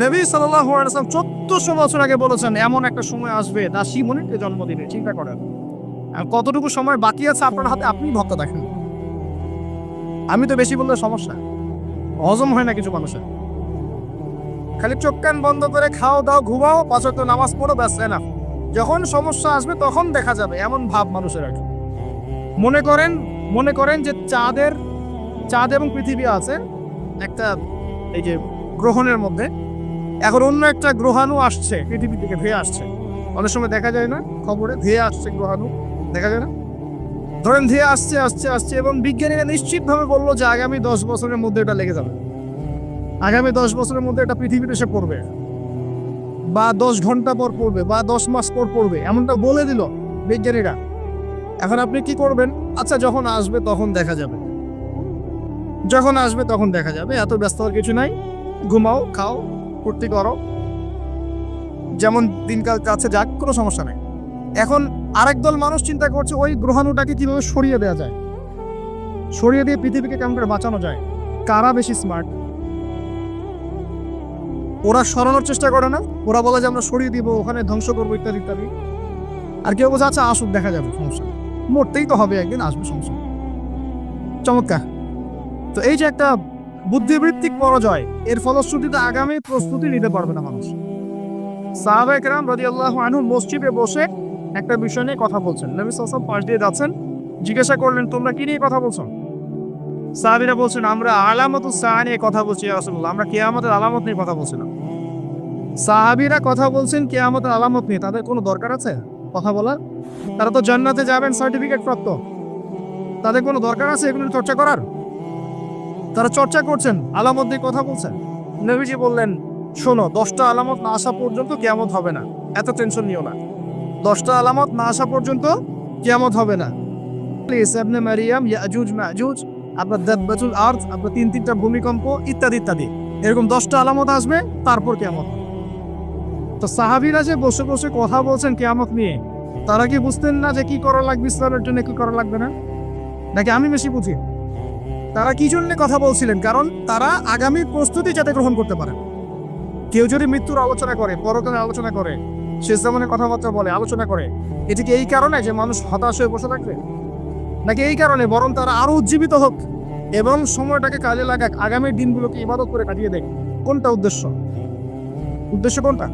নবী সাল্লাল্লাহু আলাইহি ওয়াসাল্লাম 1400 বছর আগে বলেছেন এমন একটা সময় আসবে দাসী মনিবকে জন্ম দিবে। চিন্তা করেন, আর কতটুকু সময় বাকি আছে আপনার হাতে, আপনি ভক্ত দেখেন। আমি তো বেশি বললে সমস্যা, হজম হয় না কিছু মানুষের। খালি চোখ কান বন্ধ করে খাও দাও, ঘুমাও, 5 ওয়াক্ত নামাজ পড়ো, ব্যাস এনাফ। যখন সমস্যা আসবে তখন দেখা যাবে, এমন ভাব মানুষের আর কি। মনে করেন যে চাঁদ এবং পৃথিবী আছে একটা এই যে গ্রহণের মধ্যে। এখন অন্য একটা গ্রহাণু আসছে, পৃথিবী থেকে ধেয়ে আসছে। অনেক সময় দেখা যায় না খবরে, ধেয়ে আসছে গ্রহাণু, দেখা যায় না? ধরেন ধেয়ে আসছে এবং বিজ্ঞানীরা নিশ্চিতভাবে বললো যে আগামী 10 বছরের মধ্যে এটা লেগে যাবে, আগামী 10 বছরের মধ্যে এটা পৃথিবীতে এসে পড়বে, বা 10 ঘন্টা পর পড়বে, বা 10 মাস পর পড়বে, এমনটা বলে দিল বিজ্ঞানীরা। এখন আপনি কি করবেন? আচ্ছা, যখন আসবে তখন দেখা যাবে, এত ব্যস্ত হওয়ার কিছু নাই, ঘুমাও, খাও, ফুর্তি করো, যেমন দিনকাল কাছে যাক, কোনো সমস্যা নেই। এখন আরেক দল মানুষ চিন্তা করছে ওই গ্রহাণুটাকে কিভাবে সরিয়ে দেওয়া যায়, সরিয়ে দিয়ে পৃথিবীকে কেমন করে বাঁচানো যায়। কারা বেশি স্মার্ট? ওরা সরানোর চেষ্টা করে না, ওরা বলে যে আমরা সরিয়ে দিব, ওখানে ধ্বংস করবো, ইত্যাদি ইত্যাদি। আর কেউ বলছে আচ্ছা আসুক, দেখা যাবে, সমস্যা, মরতেই তো হবে একদিন, আসবে, সমস্যা। চমৎকার। তো এই যে একটা বুদ্ধিবৃত্তিক পরাজয়, এর ফলশ্রুতিতে আগামী প্রস্তুতি নিতে পারবে না মানুষ। সাহাবায়ে কেরাম রাদিয়াল্লাহু আনহু মসজিদে বসে একটা বিষয় নিয়ে কথা বলছেন। নবী সাল্লাল্লাহু আলাইহি ওয়াসাল্লাম পাশ দিয়ে যাচ্ছেন, জিজ্ঞাসা করলেন, তোমরা কি নিয়ে কথা বলছো? সাহাবীরা বলছেন, আমরা আলামাতুস সাআ নিয়ে কথা বলছি ইয়া রাসূলুল্লাহ, আমরা কিয়ামতের আলামত নিয়ে কথা বলছিলাম। সাহাবীরা কথা বলছেন কিয়ামতের আলামত নিয়ে, তাদের কোনো দরকার আছে কথা বলার? তারা তো জান্নাতে যাবেন সার্টিফিকেট প্রাপ্ত, তাদের কোনো দরকার আছে এগুলো চর্চা করার? তারা চর্চা করছেন, আলামত নিয়ে কথা বলছেন। নবীজি বললেন, শোনো, 10টা আলামত না আসা পর্যন্ত কিয়ামত হবে না, এত টেনশন নিও না। 10টা আলামত না আসা পর্যন্ত কিয়ামত হবে না। ঈসা ইবনে মারিয়াম, ইয়াজুজ মাজুজ, আপনার দাব্বাতুল আরদ, আপনার 3টা ভূমিকম্প ইত্যাদি ইত্যাদি, এরকম 10টা আলামত আসবে, তারপর কিয়ামত। তো সাহাবীরা যে বসে বসে কথা বলছেন কিয়ামত নিয়ে, তারা কি বুঝতেন না যে কি করা লাগবে ইসলামের জন্য, কি করা লাগবে না? নাকি আমি বেশি বুঝি? তারা কি জন্য কথা বলছিলেন? কারণ তারা আগামী প্রস্তুতি যাতে গ্রহণ করতে পারে। কেউ যদি মৃত্যুর আলোচনা করে, পরকালের আলোচনা করে, শেষ জামানের কথাবার্তা বলে, আলোচনা করে, এটি কি এই কারণে যে মানুষ হতাশ হয়ে বসে থাকবে? নাকি এই কারণে বরং তারা আরো উজ্জীবিত হোক এবং সময়টাকে কাজে লাগাক, আগামী দিনগুলোকে ইবাদত করে কাটিয়ে দেয়? কোনটা উদ্দেশ্য? উদ্দেশ্য কোনটা?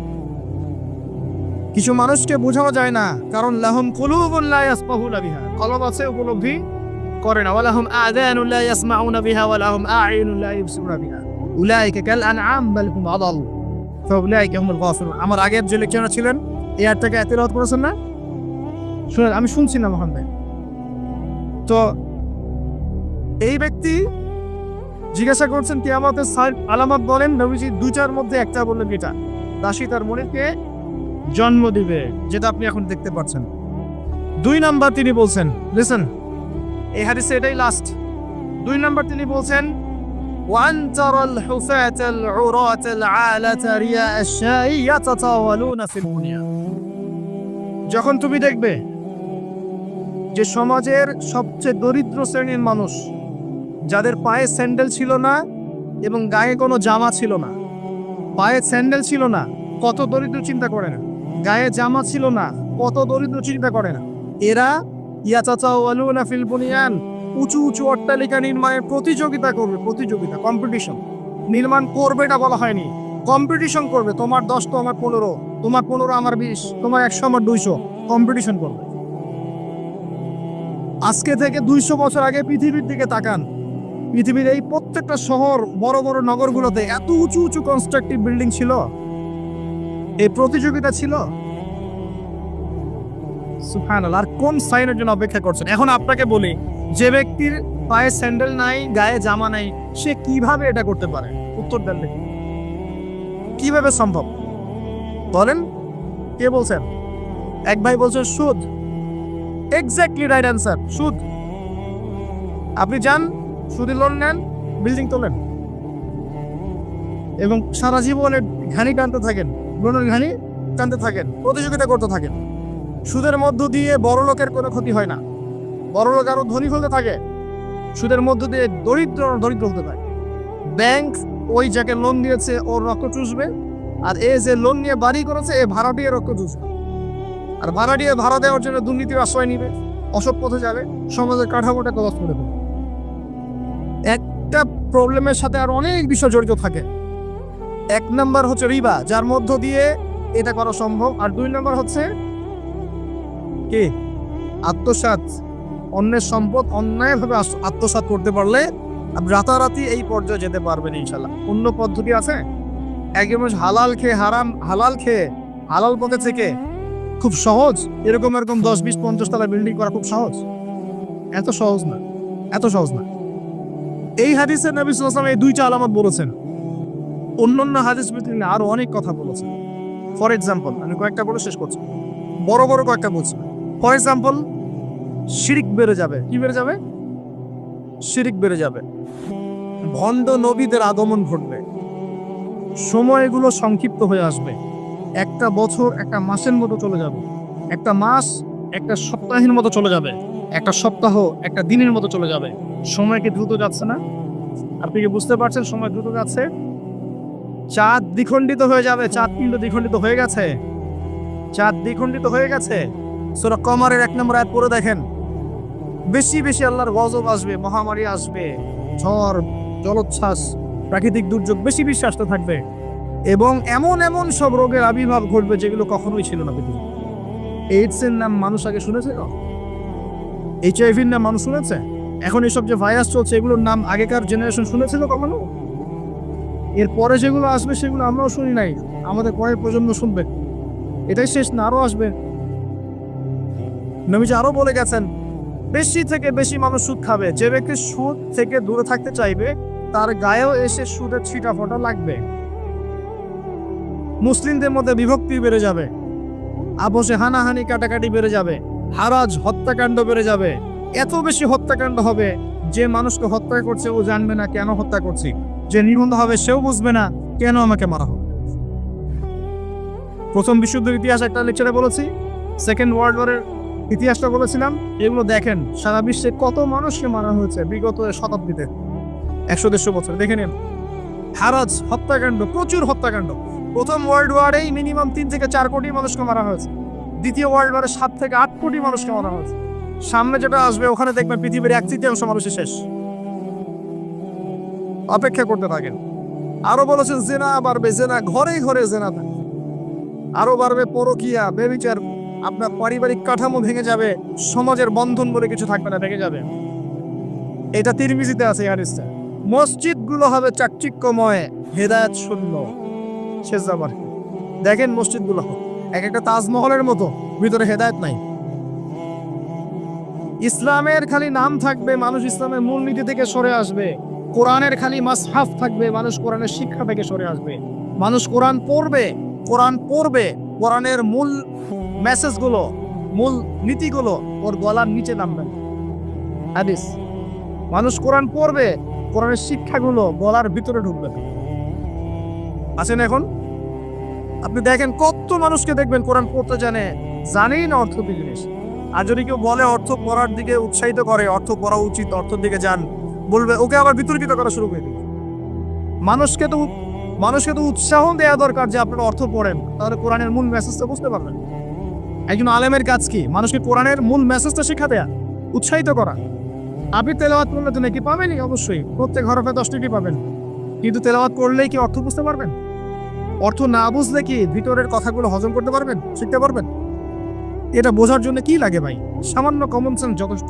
কিছু মানুষকে বোঝানো যায় না, কারণ লাহুম কুলুবুন লা ইয়াসফাহুনা বিহা, কলব আছে উপলব্ধি করে না। ওয়ালাহুম আযানুন লা ইয়াসমাউনা বিহা ওয়ালাহুম আ'ইনুন লা ইবসিরুনা বিহা উলাইকা কাল আনআম বাল হুম আদাল ফাউলাইকা হুমুল গাফিলুন। আমার আগের যে লেকচারে ছিলেন এই আয়াতটাকে তেলাওয়াত করেছেন না? শুনেন, আমি শুনছি না মহান ভাই। তো এই ব্যক্তি জিজ্ঞাসা করছেন কিয়ামতের আলামত বলেন। নবীজি দুইটার মধ্যে একটা বললেন, এটা দাসী তার মনিবকে জন্ম দিবে, যেটা আপনি এখন দেখতে পাচ্ছেন। 2 নাম্বার তিনি বলছেন, লিসেন, এই হাদিসে এটাই লাস্ট। 2 নাম্বার তিনি বলছেন, ওয়ান তারাল হুফাতাল উরাতাল আলাতা রিয়া আশ-শাই ইয়াতাতাওয়ালুনা ফিল বুনিয়ান। যখন তুমি দেখবে যে সমাজের সবচেয়ে দরিদ্র শ্রেণীর মানুষ, যাদের পায়ে স্যান্ডেল ছিল না এবং গায়ে কোনো জামা ছিল না, পায়ে স্যান্ডেল ছিল না, কত দরিদ্র চিন্তা করে না, গায়ে জামা ছিল না, কত দরিদ্র চিন্তা করে না, এরা ইয়াতাতাওয়ালুনা ফিল বুনিয়ান, উঁচু উঁচু অট্টালিকা নির্মাণের প্রতিযোগিতা করবে। প্রতিযোগিতা, কম্পিটিশন। নির্মাণ করবে এটা বলা হয়নি, কম্পিটিশন করবে। তোমার 10 তো আমার 15, তোমার 15 আমার 20, তোমার 100 আমার 200, কম্পিটিশন করবে। আজকে থেকে 200 বছর আগে পৃথিবীর দিকে তাকান, পৃথিবীর এই প্রত্যেকটা শহর, বড় বড় নগরগুলোতে এত উঁচু উঁচু কনস্ট্রাকটিভ বিল্ডিং ছিল, এই প্রতিযোগিতা ছিল। সুবহানাল্লাহ। আর কোন সাইনের জন্য অপেক্ষা করছেন? এখন আপনাকে বলি, যে ব্যক্তির পায়ে স্যান্ডেল নাই, গায়ে জামা নাই, সে কিভাবে এটা করতে পারে? উত্তর দেন দেখি, কিভাবে সম্ভব বলেন? কে বলছেন? এক ভাই বলছেন সুদ। এক্স্যাক্টলি রাইট অ্যান্সার, সুদ। আপনি যান, সুদি লোন নেন, বিল্ডিং তোলেন এবং সারা জীবনের ঘানি টানতে থাকেন, লোনের ঘানি টানতে থাকেন, প্রতিযোগিতা করতে থাকেন। সুদের মধ্য দিয়ে বড় লোকের কোনো ক্ষতি হয় না, বড় লোক আরো ধনী হতে থাকে। সুদের মধ্য দিয়ে দরিদ্র দরিদ্র হতে থাকে। ব্যাংক ওই যাকে লোন দিয়েছে ওর রক্ত চুষবে, আর এ যে লোন নিয়ে বাড়ি করেছে এ ভাড়া দিয়ে রক্ত চুষবে। আর ভাড়া দিয়ে ভাড়া দেওয়ার জন্য দুর্নীতির আশ্রয় নিবে, অসৎ পথে যাবে, সমাজের কাঠামোটা কলাপস করে দেবে। একটা প্রবলেমের সাথে আর অনেক বিষয় জড়িত থাকে। 1 নাম্বার হচ্ছে রিবা, যার মধ্য দিয়ে এটা করা সম্ভব। আর 2 নাম্বার হচ্ছে কি? আত্মসাৎ। অন্যের সম্পদ অন্যায়ভাবে আত্মসাৎ করতে পারলে আপনি রাতারাতি এই পর্যায়ে যেতে পারবেন ইনশাল্লাহ। অন্য পদ্ধতি আছে? একজন হালাল খেয়ে হালাল খেয়ে হালাল পথে থেকে খুব সহজ এরকম 10, 20, 50 তলা বিল্ডিং করা খুব সহজ? এত সহজ না, এত সহজ না। এই হাদিসে নবী সাল্লাল্লাহু আলাইহি ওয়াসাল্লাম এই 2টা আলামত বলেছেন। অন্যান্য হাদিস ভিতরে আরো অনেক কথা বলেছেন। ফর এক্সাম্পল, আমি কয়েকটা বলে শেষ করছি, বড় বড় কয়েকটা বলছি। ফর এক্সাম্পল, শিরিক বেড়ে যাবে। কি বেড়ে যাবে? শিরিক বেড়ে যাবে। ভণ্ড নবীদের আগমন ঘটবে। সময়গুলো সংক্ষিপ্ত হয়ে আসবে। একটা বছর একটা মাসের মতো চলে যাবে, একটা মাস একটা সপ্তাহের মতো চলে যাবে, একটা সপ্তাহ একটা দিনের মতো চলে যাবে। সময় কি দ্রুত যাচ্ছে না? আপনি কি বুঝতে পারছেন সময় দ্রুত যাচ্ছে? চাঁদ দ্বিখণ্ডিত হয়ে যাবে। চাঁদ পিণ্ড দ্বিখণ্ডিত হয়ে গেছে, চাঁদ দ্বিখণ্ডিত হয়ে গেছে। সূরা কমারের 1 নম্বর আয়াত পড়ে দেখেন। বেশি বেশি আল্লাহর গজব আসবে, মহামারী আসবে, ঝড়, জলোচ্ছ্বাস, প্রাকৃতিক দুর্যোগ বেশি বেশি আসতে থাকবে এবং এমন এমন সব রোগের আবির্ভাব ঘটবে যেগুলো কখনোই ছিল না পৃথিবীতে। এইডসের নাম মানুষ আগে শুনেছে? এইচআইভির নাম মানুষ শুনেছে? এখন এসব যে ভাইরাস চলছে এগুলোর নাম আগেকার জেনারেশন শুনেছিল কখনো? এরপরে যেগুলো আসবে সেগুলো আমরাও শুনি নাই, আমাদের পরের প্রজন্ম শুনবে। এটাই শেষ না, আরো আসবে। নবীজি আরো বলে গেছেন, বেশি থেকে বেশি মানুষ সুদ খাবে। যে ব্যক্তি সুদ থেকে দূরে থাকতে চাইবে তার গায়েও এসে সুদের ছিটা ফোঁটা লাগবে। মুসলিমদের মধ্যে বিভক্তি বেড়ে যাবে, আপোষে হানাহানি কাটাকাটি বেড়ে যাবে, হারাজ হত্যাকাণ্ড বেড়ে যাবে। এত বেশি হত্যাকাণ্ড হবে যে মানুষকে হত্যা করছে ও জানবে না কেন হত্যা করছি, যে নির্বন্ধ হবে সেও বুঝবে না কেন আমাকে মারা হবে। প্রথম বিশ্বযুদ্ধের ইতিহাস একটা লেকচারে বলেছি, সেকেন্ড ওয়ার্ল্ড ওয়ারের ইতিহাসটা বলেছিলাম। এগুলো দেখেন সারা বিশ্বে কত মানুষকে মারা হয়েছে বিগত শতাব্দীতে, 100-150 বছর দেখে নিন। হারাজ হত্যাকাণ্ড, প্রচুর হত্যাকাণ্ড। প্রথম ওয়ার্ল্ড ওয়ারেই মিনিমাম 3 থেকে 4 কোটি মানুষকে মারা হয়েছে। দ্বিতীয় ওয়ার্ল্ড ওয়ারে 7 থেকে 8 কোটি মানুষকে মারা হয়েছে। সামনে যেটা আসবে ওখানে দেখবেন পৃথিবীর 1/3 মানুষের শেষ। অপেক্ষা করতে থাকেন। আরো বলেছেন জেনা বাড়বে, জেনা ঘরে ঘরে জেনা থাকবে। আরো বাড়বে পরকীয়া, ব্যভিচার। আপনার পারিবারিক কাঠামো ভেঙে যাবে, সমাজের বন্ধন বলে কিছু থাকবে না, ভেঙে যাবে। এটা তিরমিজিতে আছে হাদিসটা। মসজিদগুলো হবে চাকচিক্যময়, হেদায়েত শূন্য। শেষ যাবার দেখেন মসজিদগুলো এক একটা তাজমহলের মতো, ভিতরে হেদায়েত নাই। ইসলামের খালি নাম থাকবে, মানুষ ইসলামের মূলনীতি থেকে সরে আসবে। কোরআনের খালি মাসহাফ থাকবে, মানুষ কোরআনের শিক্ষা থেকে সরে আসবে। মানুষ কোরআন পড়বে, কোরআনের মূল মেসেজগুলো, মূল নীতিগুলো ওর গলার নিচে নামবে। হাদিস, মানুষ কোরআন পড়বে, কোরআনের শিক্ষাগুলো গলার ভিতরে ঢুকবে। আছেন এখন আপনি দেখেন কত মানুষকে দেখবেন কোরআন পড়তে জানেই না অর্থ কি জিনিস। আর যদি কেউ বলে অর্থ পড়ার দিকে উৎসাহিত করে, অর্থ পড়া উচিত, অর্থের দিকে যান, বলবে ওকে আবার বিতর্কিত করা শুরু করে দিবে। মানুষকে তো উৎসাহ দেওয়া দরকার যে আপনারা অর্থ পড়েন, তাহলে কোরআনের মূল মেসেজটা বুঝতে পারবেন। একজন আলেমের কাজ কি? মানুষকে কোরআনের মূল মেসেজটা শিক্ষা দেয়া, উৎসাহিত করা। আপনি তেলাওয়াত করলে তো নাকি পাবেনই, অবশ্যই প্রত্যেক হরফে 10 টাকা পাবেন, কিন্তু তেলাওয়াত করলেই কি অর্থ বুঝতে পারবেন? অর্থ না বুঝলে কি ভিতরের কথাগুলো হজম করতে পারবেন, শিখতে পারবেন? এটা বোঝার জন্য কি লাগে ভাই? সামান্য কমন সেন্স যথেষ্ট।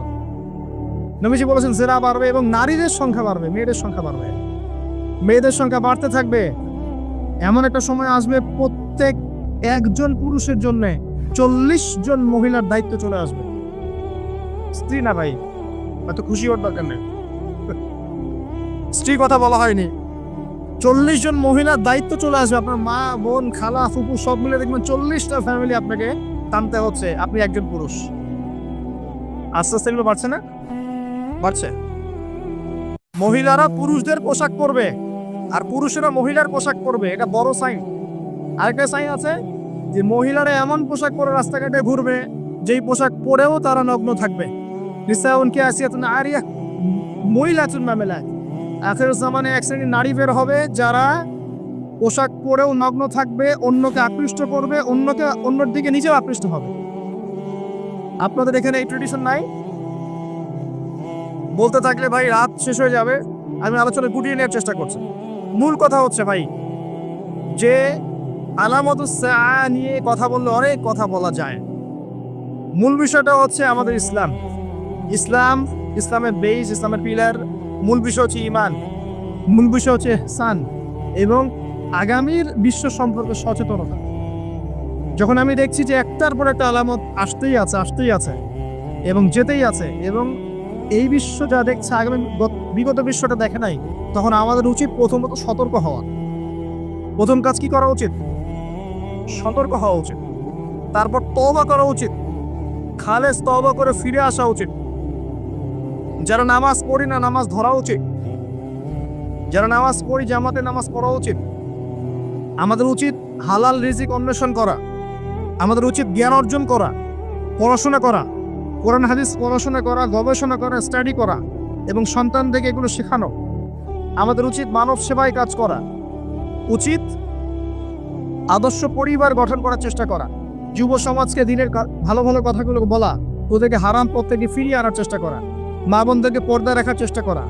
নবীজি বলেছেন জেনা বাড়বে এবং নারীদের সংখ্যা বাড়বে, মেয়েদের সংখ্যা বাড়বে। মেয়েদের সংখ্যা বাড়তে থাকবে। এমন একটা সময় আসবে প্রত্যেক একজন পুরুষের জন্য 40 জন মহিলার দায়িত্ব চলে আসবে। স্ত্রী না ভাই, এত খুশি হওয়ার দরকার নেই, স্ত্রী কথা বলা হয়নি। 40 জন মহিলার দায়িত্ব চলে আসবে। আপনার মা, বোন, খালা, ফুপু সব মিলে দেখবেন 40টা ফ্যামিলি আপনাকে টানতে হচ্ছে, আপনি একজন পুরুষ। আস্তে আস্তে এগুলো বাড়ছে না? বাড়ছে। মহিলারা পুরুষদের পোশাক পরবে আর পুরুষেরা মহিলার পোশাক পরবে, এটা বড় সাইন। আরেকটা সাইন আছে যে মহিলারা এমন পোশাক পরে রাস্তাঘাটে ঘুরবে যেই পোশাক পরেও তারা নগ্ন থাকবে। নিসাউন কাসিয়াতুন আরিয়াহ মুইলাতুন মামেলাত। আখির জামানে এক শ্রেণীর নারী বের হবে যারা পোশাক পরেও নগ্ন থাকবে, অন্যকে আকৃষ্ট করবে, অন্যর দিকে নিজেও আকৃষ্ট হবে। আপনাদের এখানে এই ট্রেডিশন নাই? বলতে থাকলে ভাই রাত শেষ হয়ে যাবে, আমি আলোচনা গুটিয়ে নেওয়ার চেষ্টা করছি। মূল কথা হচ্ছে ভাই যে আলামাতুস সাআ নিয়ে কথা বললে অনেক কথা বলা যায়। মূল বিষয়টা হচ্ছে আমাদের ইসলামের বেস, ইসলামের পিলার। মূল বিষয় হচ্ছে ঈমান, মূল বিষয় হচ্ছে ইহসান এবং আগামীর বিশ্ব সম্পর্কে সচেতনতা। যখন আমি দেখছি যে একটার পর একটা আলামত আসতেই আছে এবং যেতেই আছে, এবং এই বিশ্ব যা দেখছে আগামী বিগত বিশ্বটা দেখে নাই, তখন আমাদের উচিত প্রথমত সতর্ক হওয়া। প্রথম কাজ কি করা উচিত? সতর্ক হওয়া উচিত। তারপর তওবা করা উচিত, খালেস তওবা করে ফিরে আসা উচিত। যারা নামাজ পড়ি না, নামাজ ধরা উচিত। যারা নামাজ পড়ি, জামাতে নামাজ পড়া উচিত। আমাদের উচিত হালাল রিজিক অন্বেষণ করা। আমাদের উচিত জ্ঞান অর্জন করা, পড়াশোনা করা, কোরআন হাদিস পড়াশোনা করা, গবেষণা করা, স্টাডি করা এবং সন্তানদেরকে এগুলো শেখানো। আমাদের উচিত মানব সেবায় কাজ করা, উচিত আদর্শ পরিবার গঠন করার চেষ্টা করা, যুব সমাজকে দিনের ভালো ভালো কথাগুলো বলা, ওদেরকে হারাম পথ থেকে ফিরিয়ে আনার চেষ্টা করা, মা বোনদেরকে পর্দায় রাখার চেষ্টা করা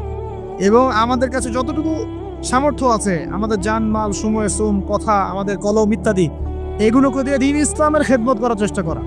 এবং আমাদের কাছে যতটুকু সামর্থ্য আছে, আমাদের জানমাল, সময়, শ্রম, কথা, আমাদের কলম ইত্যাদি, এগুলোকে দিয়ে দিন ইসলামের খেদমত করার চেষ্টা করা।